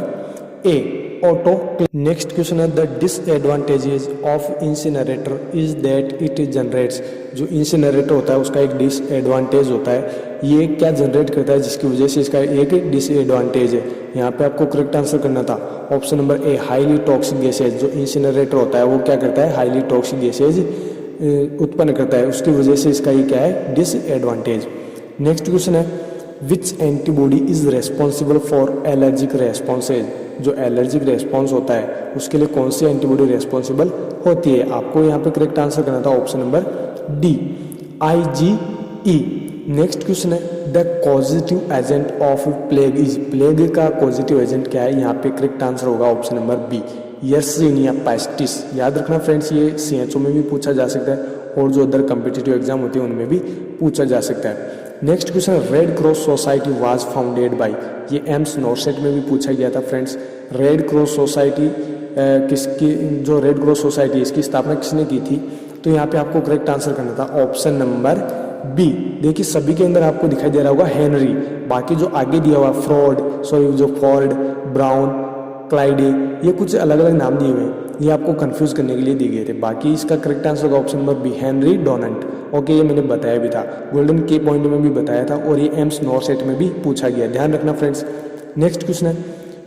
A, auto. Next question है the disadvantages of incinerator is that it generates. जो इंसिनरेटर होता है उसका एक डिसएडवांटेज होता है, ये क्या जनरेट करता है जिसकी वजह से इसका एक डिसएडवांटेज है। यहाँ पे आपको करेक्ट आंसर करना था ऑप्शन नंबर ए, हाईली टॉक्सिक गैसेज। जो इंसिनरेटर होता है वो क्या करता है, हाईली टॉक्सिक गैसेज उत्पन्न करता है, उसकी वजह से इसका ये क्या है, डिसएडवांटेज। नेक्स्ट क्वेश्चन है which antibody is responsible for allergic responses. जो एलर्जिक रेस्पॉन्स होता है उसके लिए कौन सी एंटीबॉडी रेस्पॉन्सिबल होती है। आपको यहाँ पे करेक्ट आंसर करना था option number D, IgE। Next question है the causative agent of plague is. Plague का पॉजिटिव एजेंट क्या है, यहाँ पे करेक्ट आंसर होगा option number B, Yersinia pestis. याद रखना फ्रेंड्स, ये CHO में भी पूछा जा सकता है और जो अदर कम्पिटिटिव एग्जाम होती है उनमें भी पूछा जा सकता है। Next question red cross society was founded by. ये एम्स नॉर्सेट में भी पूछा गया था फ्रेंड्स। रेड क्रॉस सोसाइटी किसकी, जो रेड क्रॉस सोसाइटी इसकी स्थापना किसने की थी। तो यहाँ पे आपको करेक्ट आंसर करना था ऑप्शन नंबर बी। देखिए सभी के अंदर आपको दिखाई दे रहा होगा हेनरी, बाकी जो आगे दिया हुआ फोर्ड, ब्राउन, क्लाइडे, ये कुछ अलग अलग नाम दिए हुए हैं, ये आपको कंफ्यूज करने के लिए दिए गए थे। बाकी इसका करेक्ट आंसर होगा option number B, Henry Donald. Okay, ये मैंने बताया भी था, गोल्डन के पॉइंट में भी बताया था और ये एम्स नॉर्सेट में भी पूछा गया, ध्यान रखना फ्रेंड्स। नेक्स्ट क्वेश्चन है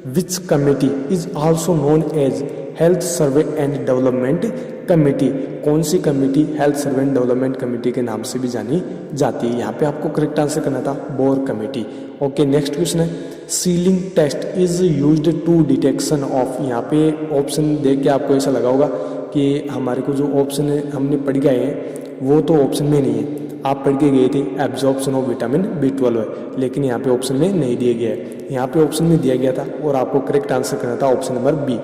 which committee is also known as health survey and development committee. कौन सी committee health survey and development committee के नाम से भी जानी जाती है। यहाँ पे आपको करेक्ट आंसर करना था Bhore committee. Okay, next question है sealing test is used to detection of. यहाँ पे ऑप्शन देख के आपको ऐसा लगा होगा कि हमारे को जो ऑप्शन हमने पढ़ गए हैं वो तो ऑप्शन में नहीं है, आप पढ़ के गए थे एब्जॉर्प्शन ऑफ विटामिन B12 है, लेकिन यहाँ पे ऑप्शन में नहीं दिया गया है। यहाँ पे ऑप्शन में दिया गया था और आपको करेक्ट आंसर करना था option number B,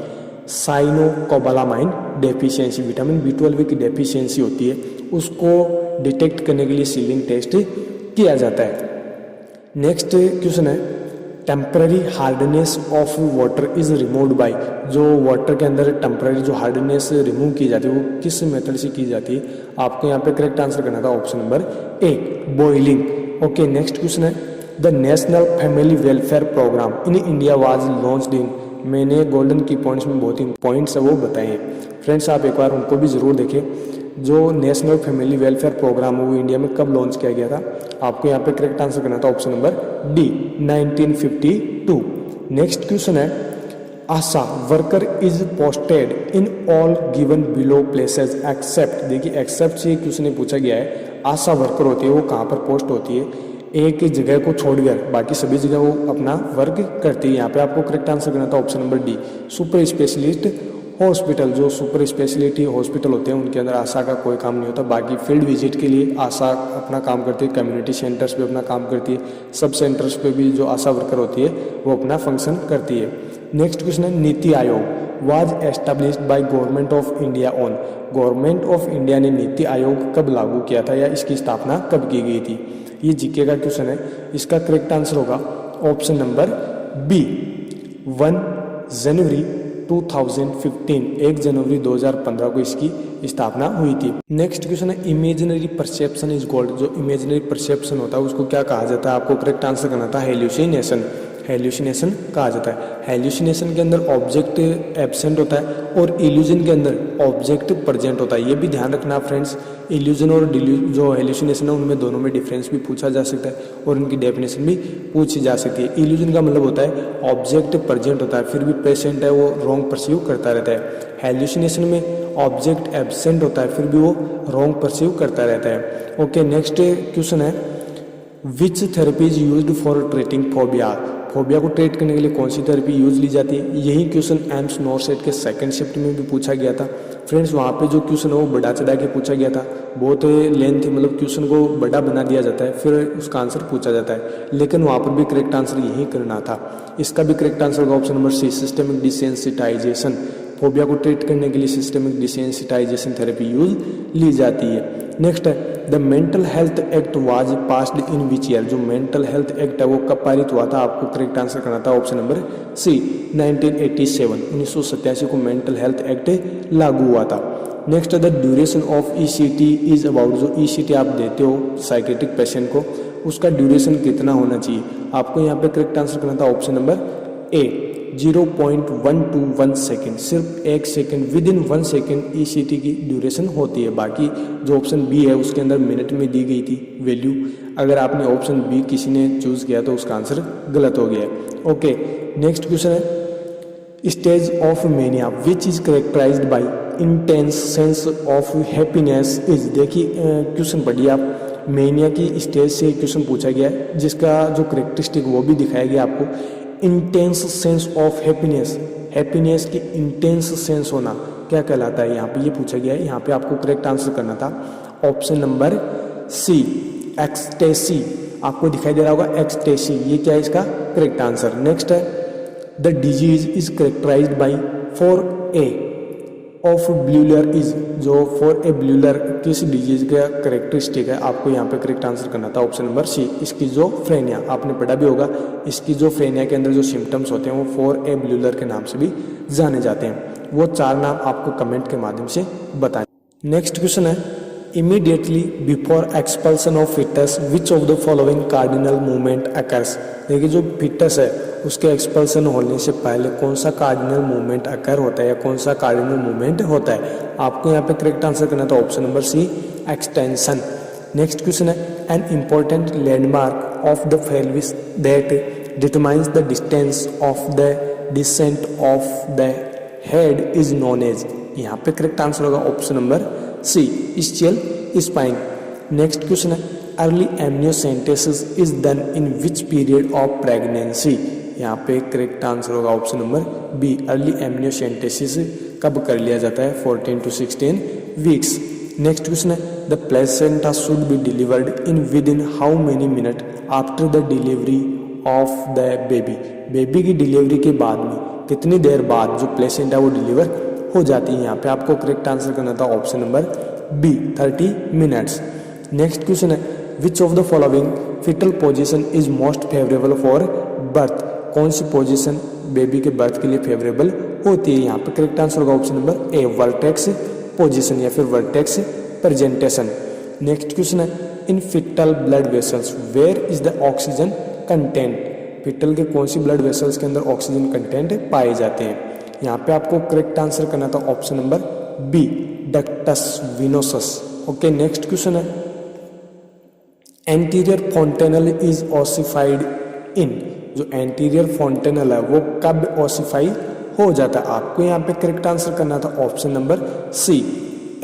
cyanocobalamin deficiency. Vitamin B12 की डेफिशिएंसी होती है, उसको डिटेक्ट करने के लिए सीलिंग टेस्ट किया जाता है। नेक्स्ट क्वेश्चन है temporary hardness of water is removed by. जो वाटर के अंदर टेम्पररी जो हार्डनेस रिमूव की जाती है वो किस मेथड से की जाती है। आपको यहाँ पे करेक्ट आंसर करना था option number A, boiling. Okay, next question है the national family welfare programme in India was launched in. मैंने गोल्डन की पॉइंट्स में बहुत ही पॉइंट्स है वो बताए हैं फ्रेंड्स, आप एक बार उनको भी ज़रूर देखें। जो नेशनल फैमिली वेलफेयर प्रोग्राम है वो इंडिया में कब लॉन्च किया गया था। आपको यहाँ पे करेक्ट आंसर करना था option number D, 1952। Next question है ASHA worker is posted in all given below places except. देखिए एक्सेप्ट से क्वेश्चन पूछा गया है, आशा वर्कर होती है वो कहाँ पर पोस्ट होती है, एक जगह को छोड़कर बाकी सभी जगह वो अपना वर्क करती है। यहाँ पे आपको करेक्ट आंसर करना था option number D, super specialist hospital. जो सुपर स्पेशलिटी हॉस्पिटल होते हैं उनके अंदर आशा का कोई काम नहीं होता। बाकी फील्ड विजिट के लिए आशा अपना काम करती है, कम्युनिटी सेंटर्स पे अपना काम करती है, सब सेंटर्स पे भी जो आशा वर्कर होती है वो अपना फंक्शन करती है। नेक्स्ट क्वेश्चन है NITI Aayog was established by government of India on. Government of India ने नीति आयोग कब लागू किया था या इसकी स्थापना कब की गई थी। ये जीके का क्वेश्चन है, इसका करेक्ट आंसर होगा ऑप्शन नंबर बी, 1 जनवरी 2015, 1 जनवरी 2015 को इसकी स्थापना हुई थी। नेक्स्ट क्वेश्चन है इमेजिनरी परसेप्शन इज कॉल्ड। जो इमेजिनरी परसेप्शन होता है उसको क्या कहा जाता है। आपको करेक्ट आंसर करना था हेल्यूसिनेशन। हेल्यूसिनेशन कहा जाता है। हेल्यूसिनेशन के अंदर ऑब्जेक्ट एब्सेंट होता है और इल्यूजन के अंदर ऑब्जेक्ट प्रेजेंट होता है। ये भी ध्यान रखना फ्रेंड्स, इल्यूजन और जो हेल्यूसिनेशन है उनमें दोनों में डिफरेंस भी पूछा जा सकता है और उनकी डेफिनेशन भी पूछी जा सकती है। इल्यूजन का मतलब होता है ऑब्जेक्ट प्रेजेंट होता है फिर भी पेशेंट है वो रॉन्ग परसीव करता रहता है। हेल्यूसिनेशन में ऑब्जेक्ट एब्सेंट होता है फिर भी वो रॉन्ग परसीव करता रहता है। ओके, नेक्स्ट क्वेश्चन है which therapy is used for treating phobia. Phobia को ट्रीट करने के लिए कौन सी थेरेपी यूज ली जाती है। यही क्वेश्चन एम्स नॉर्सेट के सेकंड शिफ्ट में भी पूछा गया था फ्रेंड्स। वहाँ पे जो क्वेश्चन है वो बड़ा चढ़ा के पूछा गया था, बहुत लेंथ थी, मतलब क्वेश्चन को बड़ा बना दिया जाता है फिर उसका आंसर पूछा जाता है, लेकिन वहाँ पर भी करेक्ट आंसर यही करना था। इसका भी करेक्ट आंसर होगा option number C, systemic desensitization. Phobia को ट्रीट करने के लिए सिस्टेमिक डिसेंसिटाइजेशन थेरेपी यूज ली जाती है। नेक्स्ट है the mental health act was passed in which year. जो मेंटल हेल्थ एक्ट है वो कब पारित हुआ था। आपको करेक्ट आंसर करना था ऑप्शन नंबर सी, 1987 को मेंटल हेल्थ एक्ट लागू हुआ था। Next the duration of ECT is about, जो ECT आप देते हो साइकेट्रिक पेशेंट को उसका ड्यूरेशन कितना होना चाहिए, आपको यहाँ पे करेक्ट आंसर करना था ऑप्शन नंबर ए 0.121 सेकेंड, सिर्फ 1 second, with in 1 second ECT की ड्यूरेशन होती है। बाकी जो ऑप्शन बी है उसके अंदर मिनट में दी गई थी वैल्यू, अगर आपने ऑप्शन बी किसी ने चूज किया तो उसका आंसर गलत हो गया है। ओके, नेक्स्ट क्वेश्चन है stage of mania which is characterised by intense sense of happiness is. देखिए क्वेश्चन पढ़िए आप, मेनिया की स्टेज से क्वेश्चन पूछा गया है जिसका जो करेक्टरिस्टिक वो भी दिखाया गया आपको। Intense sense of happiness, happiness की इंटेंस सेंस होना क्या कहलाता है, यहाँ पे ये पूछा गया है। यहाँ पे आपको करेक्ट आंसर करना था ऑप्शन नंबर सी एक्सटेसी, आपको दिखाई दे रहा होगा एक्सटेसी, ये क्या है इसका करेक्ट आंसर। नेक्स्ट है the disease is characterised by four A of Bleuler is, जो फॉर ए ब्लूलर किस डिजीज का करेक्टरिस्टिक है, आपको यहाँ पे करेक्ट आंसर करना था ऑप्शन नंबर सी स्किज़ोफ्रेनिया। आपने पढ़ा भी होगा स्किज़ोफ्रेनिया के अंदर जो सिम्टम्स होते हैं वो फॉर ए ब्लूलर के नाम से भी जाने जाते हैं। वो 4 नाम आपको कमेंट के माध्यम से बताएं। नेक्स्ट क्वेश्चन है immediately before expulsion of fetus which of the following cardinal movement occurs. देखिए जो फिटस है उसके एक्सपल्सन होने से पहले कौन सा कार्डिनल मूवमेंट अकर होता है या कौन सा कार्डिनल मूवमेंट होता है, आपको यहाँ पे करेक्ट आंसर करना था option number C extension. Next question है an important landmark of the pelvis that determines the distance of the descent of the head is known as. यहाँ पे करेक्ट आंसर होगा option number C ischial spine. Next question है early amniocentesis is done in which period of pregnancy. यहाँ पे correct answer होगा option number B early amniocentesis कब कर लिया जाता है 14 to 16 वीक्स। नेक्स्ट क्वेश्चन है the placenta should be delivered in with in how many minute after the delivery of the baby. Baby की डिलीवरी के बाद में कितनी देर बाद जो प्लेसेंटा वो डिलीवर हो जाती है, यहाँ पे आपको करेक्ट आंसर करना था option number B 30 minutes. Next question है which of the following fetal position is most favourable for birth. कौन सी पोजीशन बेबी के बर्थ के लिए फेवरेबल होती है, यहाँ पे करेक्ट आंसर होगा option number A vertex position या फिर वर्टेक्स प्रेजेंटेशन। नेक्स्ट क्वेश्चन है in fetal blood vessels where is the oxygen content. Fetal के कौन सी ब्लड वेसल्स के अंदर ऑक्सीजन कंटेंट पाए जाते हैं, यहाँ पे आपको करेक्ट आंसर करना था option number B ductus venosus. Okay, next question है anterior fontanel is ossified in. जो एंटीरियर फोंटेनल है वो कब ऑसिफाई हो जाता है, आपको यहाँ पे करेक्ट आंसर करना था ऑप्शन नंबर सी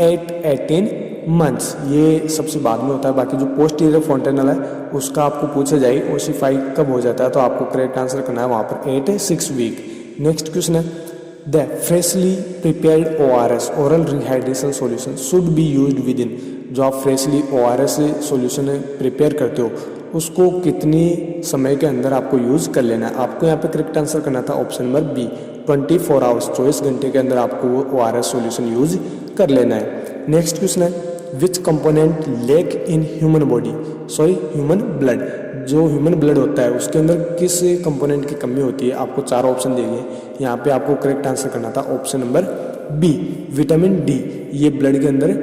18 मंथ्स। ये सबसे बाद में होता है, बाकी जो पोस्टीरियर फोंटेनल है उसका आपको पूछा जाए ऑसिफाई कब हो जाता है तो आपको करेक्ट आंसर करना है वहाँ पर 6 वीक। नेक्स्ट क्वेश्चन है the freshly prepared ORS oral rehydration solution should be used with in. जो आप फ्रेशली ORS सॉल्यूशन प्रिपेयर करते हो उसको कितनी समय के अंदर आपको यूज़ कर लेना है, आपको यहाँ पे करेक्ट आंसर करना था ऑप्शन नंबर बी 24 आवर्स 24 घंटे के अंदर आपको वो ORS सॉल्यूशन यूज कर लेना है। नेक्स्ट क्वेश्चन है विच component lake in human body human blood. जो ह्यूमन ब्लड होता है उसके अंदर किस कंपोनेंट की कमी होती है, आपको 4 ऑप्शन दिए गए, यहाँ पे आपको करेक्ट आंसर करना था option number B vitamin D. ये ब्लड के अंदर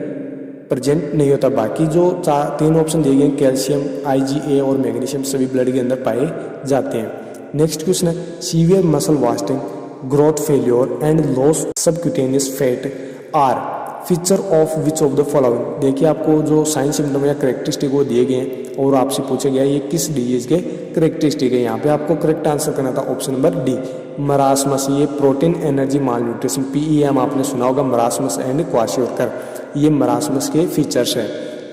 प्रेजेंट नहीं होता, बाकी जो 3 ऑप्शन दिए गए कैल्शियम IgA और मैग्नीशियम सभी ब्लड के अंदर पाए जाते हैं। नेक्स्ट क्वेश्चन है severe muscle wasting growth failure and loss subcutaneous fat are feature of which of the following. देखिए आपको जो साइन सिम्टम या करेक्टरिस्टिक वो दिए गए हैं और आपसे पूछा गया ये किस डिजीज के करेक्टरिस्टिक है, यहाँ पे आपको करेक्ट आंसर करना था ऑप्शन नंबर डी मरासमस। ये प्रोटीन एनर्जी माल न्यूट्रिशन PEM आपने सुना होगा, मरासमस एंड क्वाशियोकर, ये मरासमस के फीचर्स है।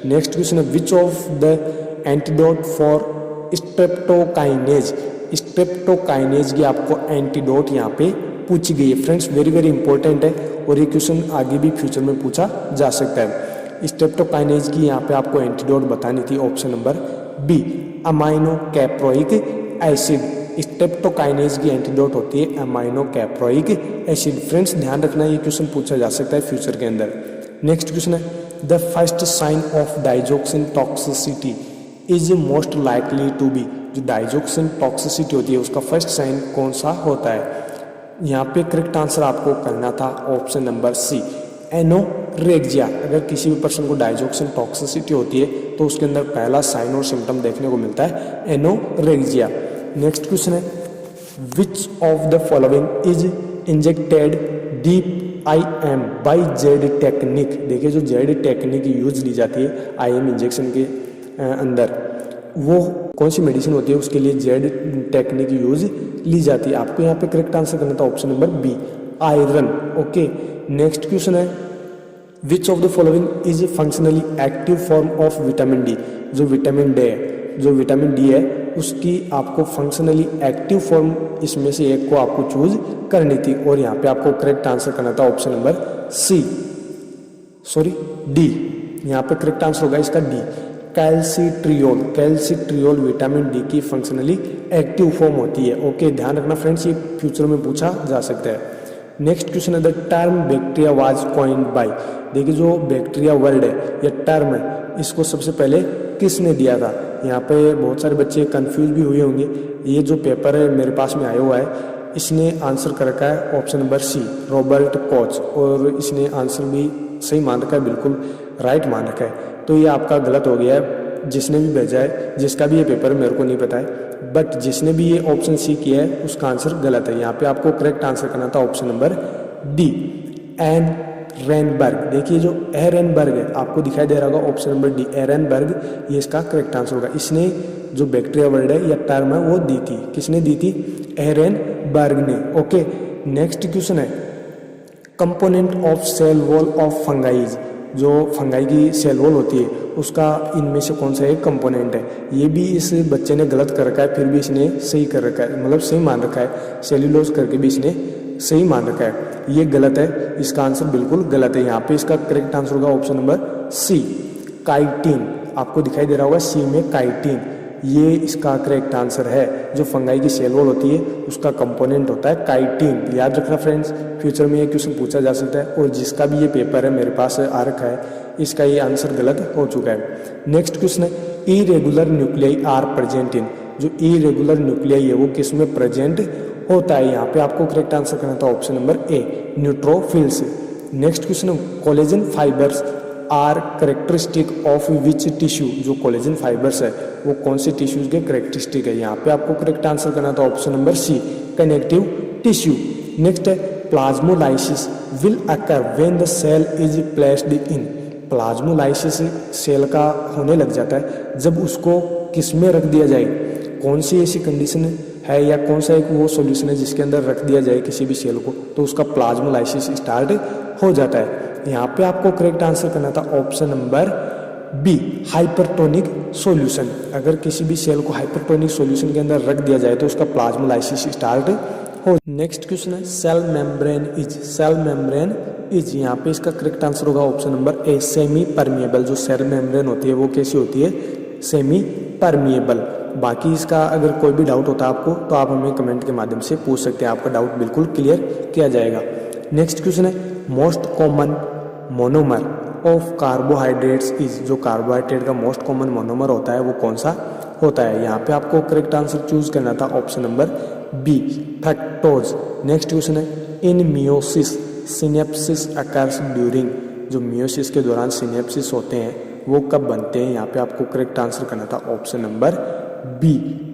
नेक्स्ट क्वेश्चन है which of the antidote for streptokinase. Streptokinase की आपको एंटीडोट यहाँ पे पूछी गई है फ्रेंड्स, वेरी वेरी इंपॉर्टेंट है और ये क्वेश्चन आगे भी फ्यूचर में पूछा जा सकता है। स्ट्रेप्टोकाइनेज की यहाँ पे आपको एंटीडोट बतानी थी option number B amino caproic acid. Streptokinase की एंटीडोट होती है अमाइनो कैप्रोइक एसिड। फ्रेंड्स ध्यान रखना ये क्वेश्चन पूछा जा सकता है फ्यूचर के अंदर। नेक्स्ट क्वेश्चन है the first sign of digoxin toxicity is most likely to be. जो डाइजोक्सिन टॉक्सिसिटी होती है उसका फर्स्ट साइन कौन सा होता है, यहाँ पे करेक्ट आंसर आपको करना था ऑप्शन नंबर सी एनोरेक्सिया, अगर किसी भी पर्सन को डाइजोक्सिन टॉक्सिसिटी होती है तो उसके अंदर पहला साइन और सिम्टम देखने को मिलता है एनोरेक्सिया। नेक्स्ट क्वेश्चन है which of the following is injected deep IM by Z technique. देखिए जो जेड टेक्निक यूज ली जाती है IM इंजेक्शन के अंदर, वो कौन सी मेडिसिन होती है उसके लिए जेड टेक्निक यूज ली जाती है। आपको यहाँ पे करेक्ट आंसर करना था option number B, iron. Okay, next question है which of the following is functionally active form of vitamin D. जो विटामिन डी है उसकी आपको फंक्शनली एक्टिव फॉर्म इसमें से एक को आपको चूज करनी थी और यहाँ पे आपको करेक्ट आंसर करना था ऑप्शन नंबर डी। यहाँ पे करेक्ट आंसर होगा इसका डी, कैल्सिट्रियोल विटामिन डी की फंक्शनली एक्टिव फॉर्म होती है। ओके, ध्यान रखना फ्रेंड्स, ये फ्यूचर में पूछा जा सकता है। नेक्स्ट क्वेश्चन है the term bacteria was coined bye. देखिए जो बैक्टीरिया वर्ड है या टर्म है इसको सबसे पहले किसने दिया था। यहाँ पे बहुत सारे बच्चे कंफ्यूज भी हुए होंगे। ये जो पेपर है मेरे पास में आया हुआ है, इसने आंसर कर रखा है option number C, Robert Koch, और इसने आंसर भी सही मान रखा है, बिल्कुल राइट मान रखा है। तो ये आपका गलत हो गया है, जिसने भी भेजा है, जिसका भी ये पेपर है मेरे को नहीं पता है, बट जिसने भी ये ऑप्शन सी किया है उसका आंसर गलत है। यहाँ पे आपको करेक्ट आंसर करना था option number D, Ehrenberg. देखिए जो एरेनबर्ग है आपको दिखाई दे रहा होगा ऑप्शन नंबर डी, एरेनबर्ग, ये इसका करेक्ट आंसर होगा। इसने जो बैक्टीरिया वर्ड है या टर्म है वो दी थी, किसने दी थी, एरेनबर्ग ने। ओके, नेक्स्ट क्वेश्चन है component of cell wall of fungi. जो फंगाई की सेल वॉल होती है उसका इनमें से कौन सा एक कंपोनेंट है। ये भी इस बच्चे ने गलत कर रखा है, फिर भी इसने सही कर रखा है, मतलब सही मान रखा है, सेल्यूलोज करके भी इसने सही मान रखा है। ये गलत है, इसका आंसर बिल्कुल गलत है। यहाँ पे इसका करेक्ट आंसर होगा ऑप्शन नंबर सी, काइटिन। आपको दिखाई दे रहा होगा सी में काइटिन, ये इसका करेक्ट आंसर है। जो फंगाई की सेल वॉल होती है उसका कंपोनेंट होता है काइटिन। याद रखना फ्रेंड्स, फ्यूचर में ये क्वेश्चन पूछा जा सकता है, और जिसका भी ये पेपर है मेरे पास आ रखा है, इसका ये आंसर गलत हो चुका है। नेक्स्ट क्वेश्चन है irregular nuclei are present in. जो इरेगुलर न्यूक्लियाई है वो किस में प्रेजेंट होता है। यहाँ पे आपको करेक्ट आंसर करना था option number A, neutrophils. Next question है collagen fibres are characteristic of which tissue. जो कोलेजन फाइबर्स है वो कौन से टिश्यूज के करेक्टरिस्टिक है। यहाँ पे आपको करेक्ट आंसर करना था option number C, connective tissue. Next है plasmolysis will occur when the cell is placed in. Plasmolysis cell का होने लग जाता है जब उसको किस में रख दिया जाए। कौन सी ऐसी कंडीशन है या कौन सा एक वो सॉल्यूशन है जिसके अंदर रख दिया जाए किसी भी सेल को तो उसका प्लाज्मोलाइसिस स्टार्ट हो जाता है। यहाँ पे आपको करेक्ट आंसर करना था option number B, hypertonic solution. अगर किसी भी सेल को हाइपरटोनिक सॉल्यूशन के अंदर रख दिया जाए तो उसका प्लाज्मोलाइसिस स्टार्ट हो। नेक्स्ट क्वेश्चन है सेल मेम्ब्रेन इज। यहाँ पे इसका करेक्ट आंसर होगा ऑप्शन नंबर ए, सेमी परमिएबल। जो सेल मेम्ब्रेन होती है वो कैसी होती है, सेमी परमिएबल। बाकी इसका अगर कोई भी डाउट होता है आपको तो आप हमें कमेंट के माध्यम से पूछ सकते हैं, आपका डाउट बिल्कुल क्लियर किया जाएगा। नेक्स्ट क्वेश्चन है most common monomer of carbohydrates is. जो कार्बोहाइड्रेट का मोस्ट कॉमन मोनोमर होता है वो कौन सा होता है। यहाँ पे आपको करेक्ट आंसर चूज करना था option number B, fructose. Next question है in meiosis synapsis occurs during. जो मियोसिस के दौरान सिनेप्सिस होते हैं वो कब बनते हैं। यहाँ पे आपको करेक्ट आंसर करना था ऑप्शन नंबर बी,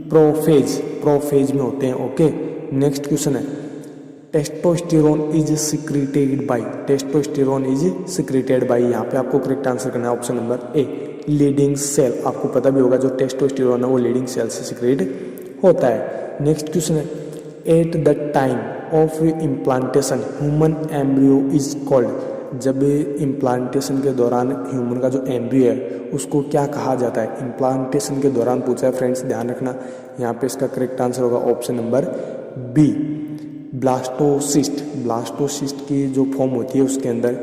प्रोफेज में होते हैं। ओके, नेक्स्ट क्वेश्चन है टेस्टोस्टेरोन इज सिक्रेटेड बाई। यहाँ पे आपको करेक्ट आंसर करना है option number A, Leydig cell. आपको पता भी होगा जो टेस्टोस्टेरोन है वो लीडिंग सेल से सिक्रेट होता है। नेक्स्ट क्वेश्चन है at the time of implantation human embryo is called. जब इम्प्लांटेशन के दौरान ह्यूमन का जो एम्ब्रियो है उसको क्या कहा जाता है। इम्प्लांटेशन के दौरान पूछा है फ्रेंड्स, ध्यान रखना। यहाँ पे इसका करेक्ट आंसर होगा ऑप्शन नंबर बी, ब्लास्टोसिस्ट की जो फॉर्म होती है उसके अंदर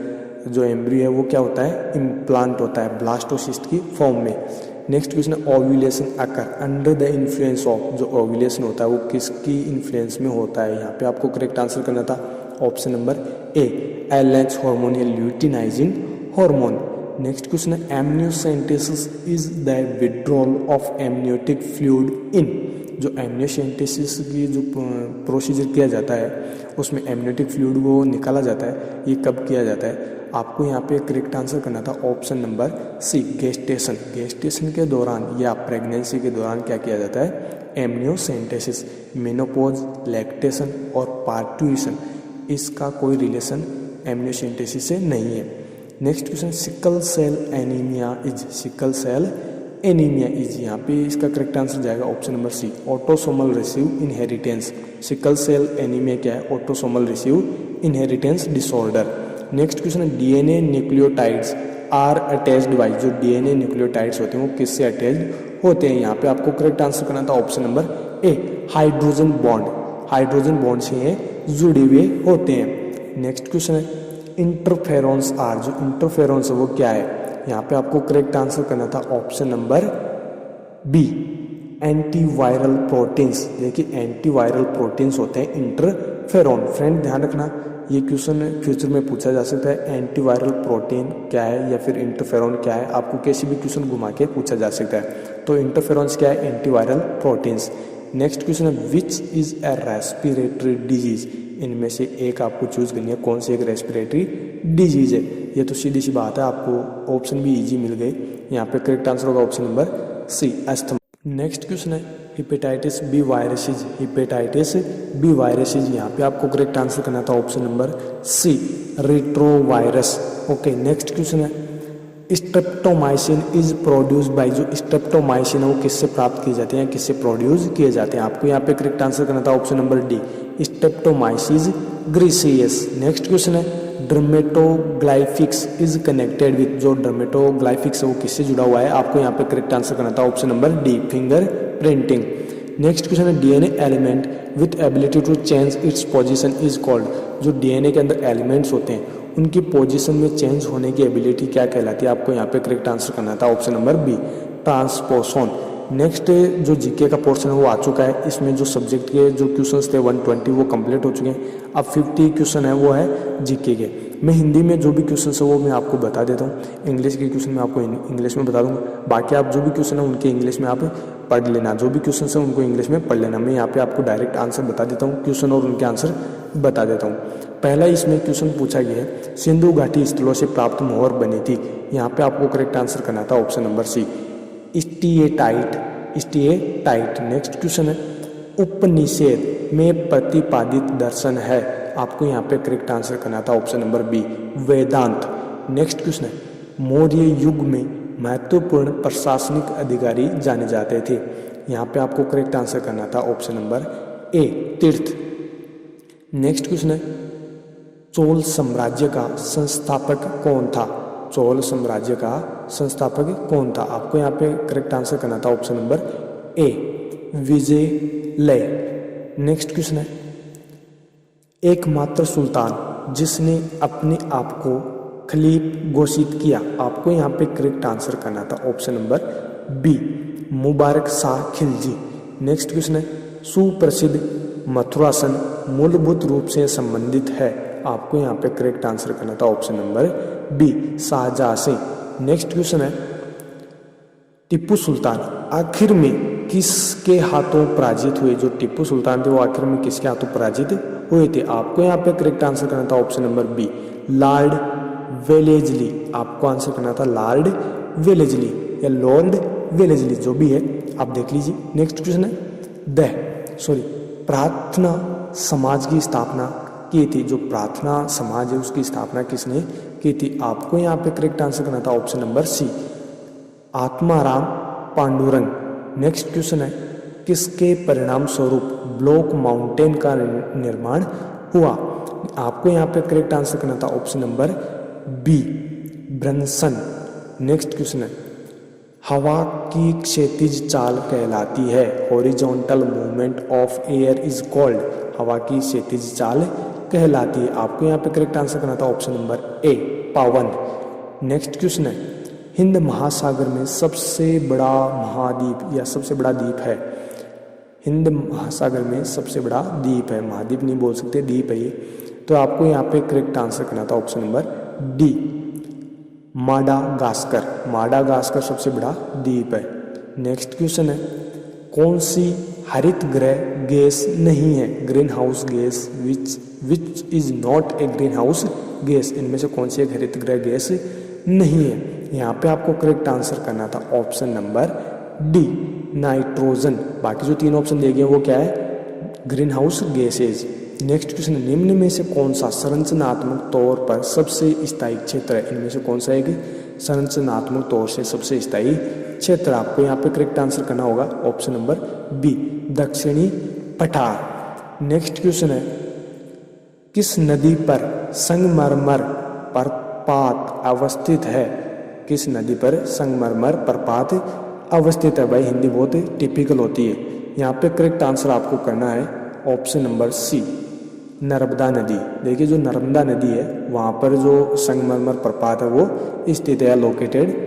जो एम्ब्रियो है वो क्या होता है, इम्प्लांट होता है ब्लास्टोसिस्ट की फॉर्म में। नेक्स्ट क्वेश्चन है ovulation occur under the influence of. जो ओव्यूलेशन होता है वो किसकी इन्फ्लुएंस में होता है। यहाँ पे आपको करेक्ट आंसर करना था ऑप्शन नंबर ए, एलएच हार्मोन या ल्यूटिनाइजिन हार्मोन। नेक्स्ट क्वेश्चन है amniocentesis is the withdrawal of amniotic fluid in. जो एमनियोसेंटेसिस की जो प्रोसीजर किया जाता है उसमें एमनियोटिक फ्लूइड को निकाला जाता है, ये कब किया जाता है। आपको यहाँ पे करेक्ट आंसर करना था option number C, gestation. Gestation के दौरान या प्रेगनेंसी के दौरान क्या किया जाता है? एमनियोसेंटेसिस। मेनोपॉज, लैक्टेशन और पार्ट्यूशन, इसका कोई रिलेशन एमनियोसेंटेसिस से नहीं है। Next question, sickle cell anaemia is. Sickle cell anaemia is, यहाँ पे इसका करेक्ट आंसर जाएगा option number C, autosomal recessive inheritance. Sickle cell anaemia क्या है? Autosomal recessive inheritance disorder. Next question है, DNA nucleotides are attached by. जो DNA nucleotides होते हैं वो किससे अटैच्ड होते हैं? यहाँ पे आपको करेक्ट आंसर करना था ऑप्शन नंबर ए, हाइड्रोजन बॉन्ड। हाइड्रोजन बॉन्ड से ये जुड़े हुए होते हैं। नेक्स्ट क्वेश्चन है, इंटरफेरॉन्स आर। जो इंटरफेरॉन्स है वो क्या है? यहाँ पे आपको करेक्ट आंसर करना था option number B, antiviral proteins. देखिए एंटीवायरल प्रोटीन्स होते हैं इंटरफेरॉन। फ्रेंड ध्यान रखना, ये क्वेश्चन फ्यूचर में पूछा जा सकता है, एंटीवायरल प्रोटीन क्या है या फिर इंटरफेरॉन क्या है, आपको किसी भी क्वेश्चन घुमा के पूछा जा सकता है। तो इंटरफेरॉन्स क्या है? Antiviral proteins. नेक्स्ट क्वेश्चन है, which is a respiratory disease. इनमें से एक आपको चूज करनी है, कौन सी एक रेस्पिरेटरी डिजीज है। ये तो सीधी सी बात है, आपको ऑप्शन भी इजी मिल गए। यहाँ पे करेक्ट आंसर होगा option number C, asthma. Next question है, hepatitis B viruses. Hepatitis B viruses, यहाँ पे आपको करेक्ट आंसर करना था option number C, retrovirus. Okay, next question है, स्ट्रेप्टोमाइसिन इज प्रोड्यूस्ड बाय। जो स्ट्रेप्टोमाइसिन है वो किससे प्राप्त किए जाते हैं, किससे प्रोड्यूस किए जाते हैं? आपको यहाँ पे करेक्ट आंसर करना था option number D, Streptomyces griseus. Next question है, डर्मेटोग्लाइफिक्स इज कनेक्टेड विथ। जो डर्मेटोग्लाइफिक्स है वो किससे जुड़ा हुआ है? आपको यहाँ पे करेक्ट आंसर करना था option number D, finger printing. Next question है, DNA element with ability to change its position is called. जो डीएनए के अंदर एलिमेंट्स होते हैं उनकी पोजीशन में चेंज होने की एबिलिटी क्या कहलाती है? आपको यहाँ पे करेक्ट आंसर करना था ऑप्शन नंबर बी, ट्रांसपोसन। नेक्स्ट जो जीके का पोर्शन है वो आ चुका है। इसमें जो सब्जेक्ट के जो क्वेश्चंस थे 120 वो कंप्लीट हो चुके हैं। अब 50 क्वेश्चन है वो है जीके के। मैं हिंदी में जो भी क्वेश्चन है वो मैं आपको बता देता हूँ, इंग्लिश के क्वेश्चन मैं आपको इंग्लिश में बता दूंगा। बाकी आप जो भी क्वेश्चन है उनके इंग्लिश में आप पढ़ लेना, जो भी क्वेश्चन है उनको इंग्लिश में पढ़ लेना। मैं यहाँ पे आपको डायरेक्ट आंसर बता देता हूँ, क्वेश्चन और उनके आंसर बता देता हूँ। पहला इसमें क्वेश्चन पूछा गया है, सिंधु घाटी स्थलों से प्राप्त मोहर बनी थी। यहाँ पे आपको करेक्ट आंसर करना था option number C, steatite. Steatite. Next question है, उपनिषद में प्रतिपादित दर्शन है। आपको यहाँ पे करेक्ट आंसर करना था ऑप्शन नंबर बी, वेदांत। नेक्स्ट क्वेश्चन है, मौर्य युग में महत्वपूर्ण प्रशासनिक अधिकारी जाने जाते थे। यहाँ पे आपको करेक्ट आंसर करना था ऑप्शन नंबर ए, तीर्थ। नेक्स्ट क्वेश्चन है, चोल साम्राज्य का संस्थापक कौन था? चोल साम्राज्य का संस्थापक कौन था? आपको यहाँ पे करेक्ट आंसर करना था option number A, Vijayalaya. Next question है, एकमात्र सुल्तान जिसने अपने आप को खलीफ घोषित किया। आपको यहाँ पे करेक्ट आंसर करना था option number B, Mubarak Shah Khilji. Next question है, सुप्रसिद्ध मथुरासन मूलभूत रूप से संबंधित है। आपको यहाँ पे करेक्ट आंसर करना था ऑप्शन नंबर बी, शाहजहां से। नेक्स्ट क्वेश्चन है, टीपू सुल्तान आखिर में किसके हाथों पराजित हुए? जो टीपू सुल्तान थे वो आखिर में किसके हाथों पराजित हुए थे? आपको यहाँ पे करेक्ट आंसर करना था option number B, Lord Wellesley. आपको आंसर करना था लॉर्ड वेलेस्ली या लॉर्ड वेलेस्ली, जो भी है आप देख लीजिए। नेक्स्ट क्वेश्चन है, प्रार्थना समाज की स्थापना की थी। जो प्रार्थना समाज है उसकी स्थापना किसने की थी? आपको यहाँ पे करेक्ट आंसर करना था option number C, Atmaram Pandurang. Next question है, किसके परिणाम स्वरूप ब्लॉक माउंटेन का निर्माण हुआ? आपको यहाँ पे करेक्ट आंसर करना था option number B, Brunson. Next question है, हवा की क्षैतिज चाल कहलाती है। Horizontal movement of air is called. हवा की क्षैतिज चाल कहलाती है। आपको यहाँ पे करेक्ट आंसर करना था ऑप्शन नंबर ए, पावन। नेक्स्ट क्वेश्चन है, हिंद महासागर में सबसे बड़ा महाद्वीप या सबसे बड़ा द्वीप है। हिंद महासागर में सबसे बड़ा द्वीप है, महाद्वीप नहीं बोल सकते, द्वीप है ये। तो आपको यहाँ पे करेक्ट आंसर करना था option number D, Madagascar. Madagascar सबसे बड़ा द्वीप है। नेक्स्ट क्वेश्चन है, कौन सी हरित गृह गैस नहीं है, green house gas, which is not a green house gas, इनमें से कौन सी एक हरित गृह गैस नहीं है। यहाँ पे आपको करेक्ट आंसर करना था ऑप्शन नंबर डी, नाइट्रोजन। बाकी जो 3 ऑप्शन दिए गए वो क्या है, green house gases. Next question, निम्न में से कौन सा संरचनात्मक तौर पर सबसे स्थायी क्षेत्र है, इनमें से कौन सा एक संरचनात्मक तौर से सबसे स्थायी क्षेत्र। आपको यहाँ पे करेक्ट आंसर करना होगा ऑप्शन नंबर बी, दक्षिणी पठार। नेक्स्ट क्वेश्चन है, किस नदी पर संगमरमर प्रपात अवस्थित है, किस नदी पर संगमरमर प्रपात अवस्थित है। भाई हिंदी बहुत टिपिकल होती है। यहाँ पे करेक्ट आंसर आपको करना है ऑप्शन नंबर सी, नर्मदा नदी। देखिए जो नर्मदा नदी है वहाँ पर जो संगमरमर प्रपात है वो स्थित है, लोकेटेड।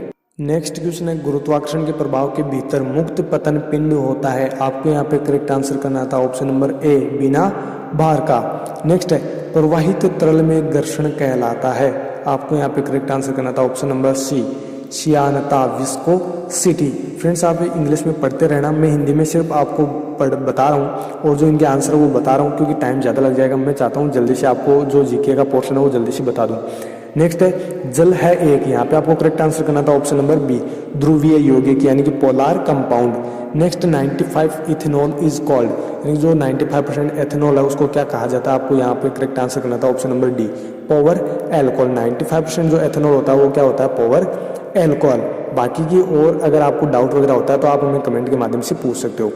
नेक्स्ट क्वेश्चन है, गुरुत्वाकर्षण के प्रभाव के भीतर मुक्त पतन पिंड होता है। आपको यहाँ पे करेक्ट आंसर करना था ऑप्शन नंबर ए, बिना भार का। नेक्स्ट है, प्रवाहित तरल में घर्षण कहलाता है। आपको यहाँ पे करेक्ट आंसर करना था ऑप्शन नंबर सी, श्यानता, विस्कोसिटी। फ्रेंड्स आप इंग्लिश में पढ़ते रहना, मैं हिंदी में सिर्फ आपको बता रहा हूँ और जो इनके आंसर वो बता रहा हूँ क्योंकि टाइम ज़्यादा लग जाएगा। मैं चाहता हूँ जल्दी से आपको जो जीके का पोर्शन है वो जल्दी से बता दूँ। नेक्स्ट है, जल है एक। यहाँ पे आपको करेक्ट आंसर करना था ऑप्शन नंबर बी, ध्रुवीय यौगिक यानी कि polar compound. Next, 95 ethanol is called, यानी जो 95% एथेनॉल है उसको क्या कहा जाता है। आपको यहाँ पे करेक्ट आंसर करना था option number D, power alcohol. 95% जो एथेनॉल होता है वो क्या होता है, पावर एल्कोहल। बाकी की और अगर आपको डाउट वगैरह होता है तो आप हमें कमेंट के माध्यम से पूछ सकते हो।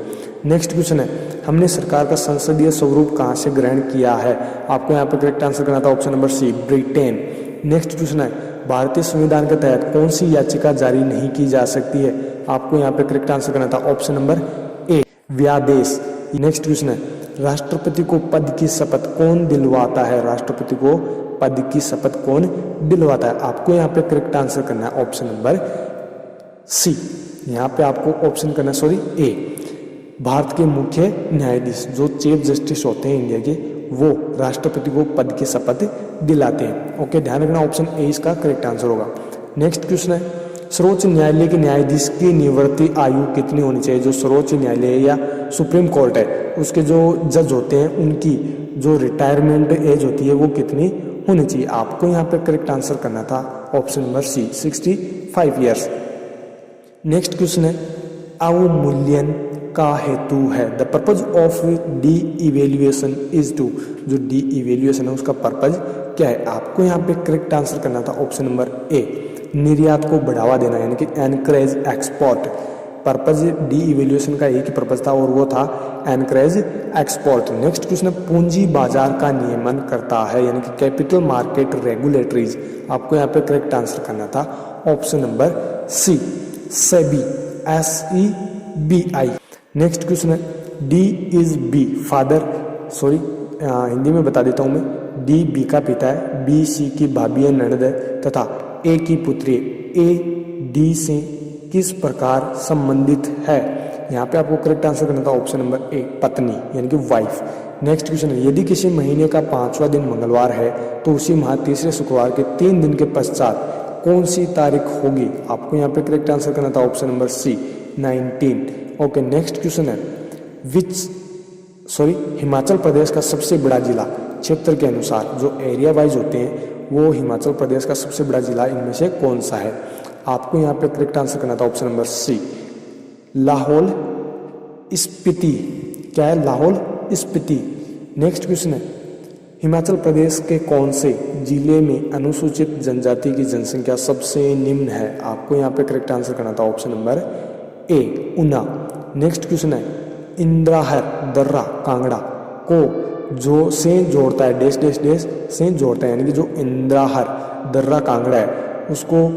नेक्स्ट क्वेश्चन है, हमने सरकार का संसदीय स्वरूप कहाँ से ग्रहण किया है। आपको यहाँ पे करेक्ट आंसर करना था option number C, Britain. Next question है, भारतीय संविधान के तहत कौन सी याचिका जारी नहीं की जा सकती है। आपको यहाँ पे करेक्ट आंसर करना था ऑप्शन नंबर ए, व्यादेश। नेक्स्ट क्वेश्चन है, राष्ट्रपति को पद की शपथ कौन दिलवाता है। राष्ट्रपति को पद की शपथ कौन दिलवाता है। आपको यहाँ पे करेक्ट आंसर करना है ऑप्शन नंबर सी, यहाँ पे आपको ऑप्शन करना ए, भारत के मुख्य न्यायाधीश जो चीफ जस्टिस होते हैं इंडिया के, वो राष्ट्रपति को पद की शपथ दिलाते हैं। ओके, ध्यान रखना ऑप्शन ए इसका करेक्ट आंसर होगा। नेक्स्ट क्वेश्चन है, सर्वोच्च न्यायालय के न्यायाधीश की निवृत्ति आयु कितनी होनी चाहिए। जो सर्वोच्च न्यायालय या सुप्रीम कोर्ट है उसके जो जज होते हैं उनकी जो रिटायरमेंट एज होती है वो कितनी होनी चाहिए। आपको यहाँ पे करेक्ट आंसर करना था option number C, 65 years. Next question है, अवमूल्यन का हेतु है। The purpose of devaluation is to, जो डी इवेल्युएशन है उसका पर्पज क्या है। आपको यहाँ पे करेक्ट आंसर करना था ऑप्शन नंबर ए, निर्यात को बढ़ावा देना यानी कि encourage export. Purpose D evaluation का एक ही पर्पज था और वो था एनकरेज एक्सपोर्ट। नेक्स्ट क्वेश्चन, पूंजी बाजार का नियमन करता है यानी कि कैपिटल मार्केट रेगुलेटरीज। आपको यहाँ पे करेक्ट आंसर करना था option number C, SEBI, SEBI। Next question है, D is B father, sorry Hindi में बता देता हूँ मैं, डी बी का पिता है, बी सी की भाभी है, ननद है, तथा ए की पुत्री ए डी से किस प्रकार संबंधित है। यहाँ पे आपको करेक्ट आंसर करना था ऑप्शन नंबर ए, पत्नी यानी कि वाइफ। नेक्स्ट क्वेश्चन है, यदि किसी महीने का 5वां दिन मंगलवार है तो उसी माह तीसरे शुक्रवार के 3 दिन के पश्चात कौन सी तारीख होगी। आपको यहाँ पे करेक्ट आंसर करना था option number C, 19। Okay, next question है, हिमाचल प्रदेश का सबसे बड़ा जिला क्षेत्र के अनुसार जो एरिया वाइज होते हैं वो हिमाचल प्रदेश का सबसे बड़ा जिला इनमें से कौन सा है। आपको यहाँ पे करेक्ट आंसर करना था option number C, Lahaul Spiti. क्या है, लाहौल स्पीति। नेक्स्ट क्वेश्चन है, हिमाचल प्रदेश के कौन से जिले में अनुसूचित जनजाति की जनसंख्या सबसे निम्न है। आपको यहाँ पे करेक्ट आंसर करना था ऑप्शन नंबर ए, ऊना। नेक्स्ट क्वेश्चन है, इंद्राहर दर्रा कांगड़ा को जो से जोड़ता है, डैश डैश डैश से जोड़ता है, यानी कि जो इंद्राहर दर्रा कांगड़ा है उसको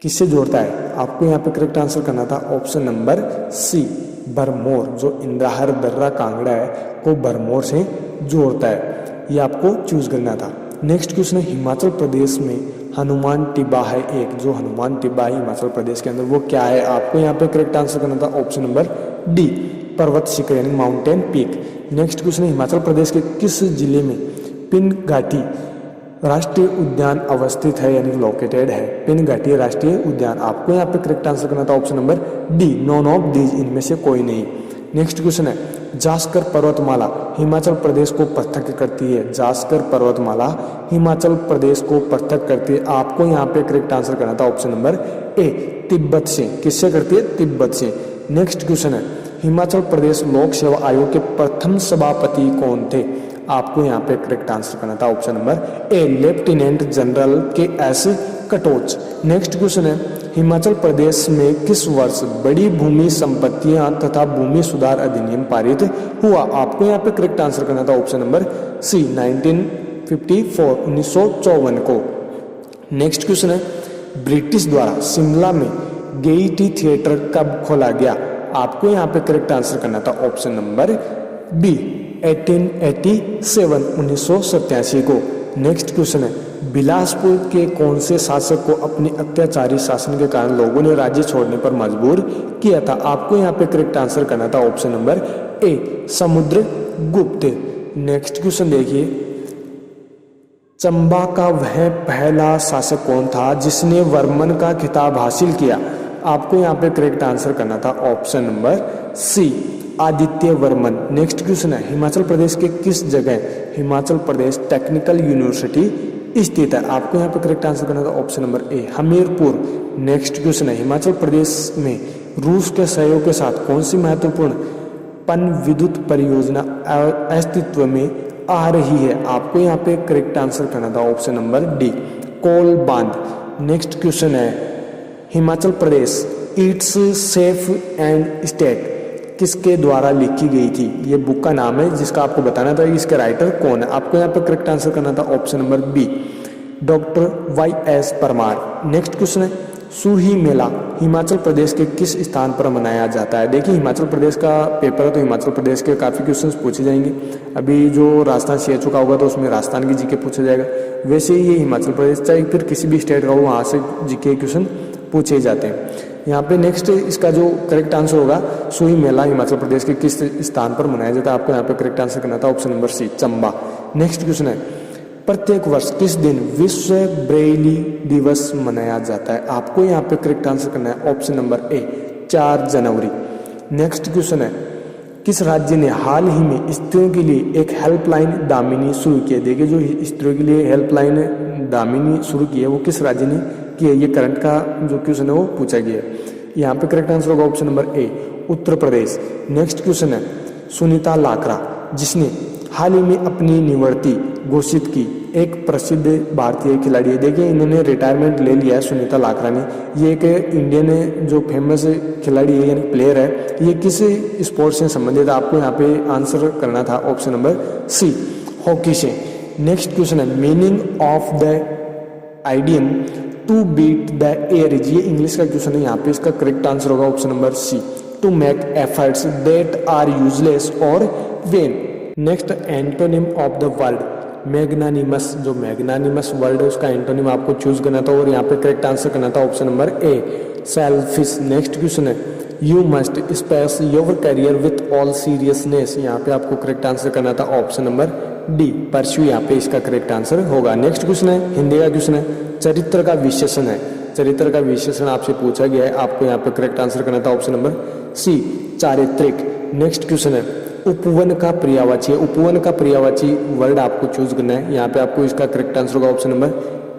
किससे जोड़ता है। आपको यहाँ पे करेक्ट आंसर करना था ऑप्शन नंबर सी, भरमौर। जो इंद्राहर दर्रा कांगड़ा है को भरमौर से जोड़ता है, ये आपको चूज करना था। नेक्स्ट क्वेश्चन है, हिमाचल प्रदेश में हनुमान टिब्बा है एक, जो हनुमान टिब्बा है हिमाचल प्रदेश के अंदर वो क्या है। आपको यहाँ पे करेक्ट आंसर करना था ऑप्शन नंबर डी, पर्वत शिखर यानी माउंटेन पीक। नेक्स्ट क्वेश्चन है, हिमाचल प्रदेश के किस जिले में पिन घाटी राष्ट्रीय उद्यान अवस्थित है यानी लोकेटेड है। पिन घाटी राष्ट्रीय उद्यान। आपको यहाँ पे करेक्ट आंसर करना था option number D, none of these, इनमें से कोई नहीं। नेक्स्ट क्वेश्चन है, जास्कर पर्वतमाला हिमाचल प्रदेश को पृथक करती है। जास्कर पर्वतमाला हिमाचल प्रदेश को पृथक करती है। आपको यहाँ पे करेक्ट आंसर करना था ऑप्शन नंबर ए, तिब्बत से। किससे करती है? तिब्बत से। नेक्स्ट क्वेश्चन है, हिमाचल प्रदेश लोक सेवा आयोग के प्रथम सभापति कौन थे? आपको यहाँ पे करेक्ट आंसर करना था ऑप्शन नंबर ए, lieutenant general KS Katoch. Next question है, हिमाचल प्रदेश में किस वर्ष बड़ी भूमि संपत्तियां तथा भूमि सुधार अधिनियम पारित हुआ? आपको यहाँ पे करेक्ट आंसर करना था ऑप्शन नंबर सी, 1954 को। नेक्स्ट क्वेश्चन है, ब्रिटिश द्वारा शिमला में गेयटी थिएटर कब खोला गया? आपको यहाँ पे करेक्ट आंसर करना था ऑप्शन नंबर बी, 1987 को। नेक्स्ट क्वेश्चन है, बिलासपुर के कौन से शासक को अपने अत्याचारी शासन के कारण लोगों ने राज्य छोड़ने पर मजबूर किया था? आपको यहाँ पे करेक्ट आंसर करना था ऑप्शन नंबर ए, समुद्रगुप्त। नेक्स्ट क्वेश्चन देखिए, चंबा का वह पहला शासक कौन था जिसने वर्मन का खिताब हासिल किया? आपको यहाँ पे करेक्ट आंसर करना था option number C, Aditya Varman. Next question है, हिमाचल प्रदेश के किस जगह हिमाचल प्रदेश टेक्निकल यूनिवर्सिटी स्थित है? आपको यहाँ पे करेक्ट आंसर करना था ऑप्शन नंबर ए, हमीरपुर। नेक्स्ट क्वेश्चन है, हिमाचल प्रदेश में रूस के सहयोग के साथ कौन सी महत्वपूर्ण पन विद्युत परियोजना अस्तित्व में आ रही है? आपको यहाँ पे करेक्ट आंसर करना था ऑप्शन नंबर डी, कोल बांध। नेक्स्ट क्वेश्चन है, हिमाचल प्रदेश इट्स सेफ एंड स्टेट किसके द्वारा लिखी गई थी? ये बुक का नाम है जिसका आपको बताना था इसके राइटर कौन है। आपको यहाँ पे करेक्ट आंसर करना था option number B, doctor YS Parmar. Next question है, सूही मेला हिमाचल प्रदेश के किस स्थान पर मनाया जाता है? देखिए, हिमाचल प्रदेश का पेपर है तो हिमाचल प्रदेश के काफ़ी क्वेश्चंस पूछे जाएंगे। अभी जो राजस्थान CHO का होगा तो उसमें राजस्थान की GK पूछा जाएगा। वैसे ही ये हिमाचल प्रदेश चाहे फिर किसी भी स्टेट का हो, वहाँ से GK क्वेश्चन पूछे जाते हैं। यहाँ पे नेक्स्ट इसका जो करेक्ट आंसर होगा, सूही मेला हिमाचल प्रदेश के किस स्थान पर मनाया जाता है? आपको यहाँ पे करेक्ट आंसर करना था option number C, Chamba. Next question है, प्रत्येक वर्ष किस दिन विश्व ब्रेली दिवस मनाया जाता है? आपको यहाँ पे करेक्ट आंसर करना है ऑप्शन नंबर ए, 4 जनवरी। नेक्स्ट क्वेश्चन है, किस राज्य ने हाल ही में स्त्रियों के लिए एक हेल्पलाइन दामिनी शुरू की है? देखिए, जो स्त्रियों के लिए हेल्पलाइन दामिनी शुरू की है वो किस राज्य ने की है? ये करंट का जो क्वेश्चन है वो पूछा गया है। यहाँ पे करेक्ट आंसर होगा ऑप्शन नंबर ए, उत्तर प्रदेश। नेक्स्ट क्वेश्चन है, सुनीता लाकरा जिसने हाल ही में अपनी निवृत्ति घोषित की एक प्रसिद्ध भारतीय खिलाड़ी है। देखिए, इन्होंने रिटायरमेंट ले लिया है सुनीता लाकरा ने। ये एक इंडियन जो फेमस खिलाड़ी है यानी प्लेयर है, ये किस स्पोर्ट से संबंधित है? आपको यहाँ पे आंसर करना था ऑप्शन नंबर सी, हॉकी से। नेक्स्ट क्वेश्चन है, meaning of the idiom to beat the air is, ये इंग्लिश का क्वेश्चन है। यहाँ पे इसका करेक्ट आंसर होगा option number C, to make efforts that are useless और vain. Next, antonym of the word magnanimous. जो मैग्नानिमस वर्ड है उसका एंटोनिम आपको चूज करना था और यहाँ पे करेक्ट आंसर करना था option number A, selfish. Next question है, you must space your career with all seriousness. यहाँ पे आपको करेक्ट आंसर करना था ऑप्शन नंबर डी, परस्यू। यहाँ पे इसका करेक्ट आंसर होगा। नेक्स्ट क्वेश्चन है, हिंदी का क्वेश्चन है, चरित्र का विशेषण है। चरित्र का विशेषण आपसे पूछा गया है, आपको यहाँ पे करेक्ट आंसर करना था ऑप्शन नंबर सी, चारित्रिक। नेक्स्ट क्वेश्चन है, उपवन का पर्यायवाची। उपवन का पर्यायवाची वर्ड आपको चूज करना है। यहाँ पे आपको इसका करेक्ट आंसर होगा ऑप्शन नंबर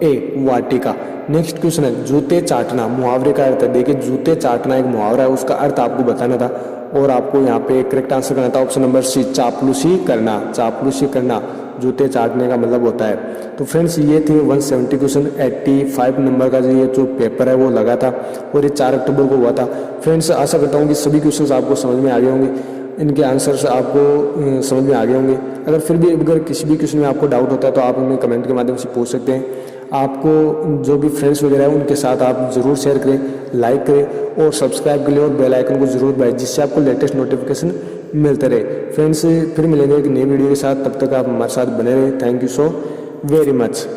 ए, वाटिका। नेक्स्ट क्वेश्चन है, जूते चाटना मुहावरे का अर्थ है। देखिए, जूते चाटना एक मुहावरा है, उसका अर्थ आपको बताना था और आपको यहाँ पे करेक्ट आंसर करना था ऑप्शन नंबर सी, चापलूसी करना। चापलूसी करना जूते चाटने का मतलब होता है। तो फ्रेंड्स, ये थे 170 क्वेश्चन, 85 नंबर का ये जो पेपर है वो लगा था और ये 4 अक्टूबर को हुआ था। फ्रेंड्स, आशा करता हूँ कि सभी क्वेश्चन आपको समझ में आ गए होंगे, इनके आंसर्स आपको समझ में आ गए होंगे। अगर फिर भी अगर किसी भी क्वेश्चन में आपको डाउट होता है तो आप हमें कमेंट के माध्यम से पूछ सकते हैं। आपको जो भी फ्रेंड्स वगैरह है उनके साथ आप ज़रूर शेयर करें, लाइक करें और सब्सक्राइब करें और बेल आइकन को जरूर दबाएं, जिससे आपको लेटेस्ट नोटिफिकेशन मिलते रहे। फ्रेंड्स, फिर मिलेंगे एक नई वीडियो के साथ, तब तक आप हमारे साथ बने रहे। Thank you so very much.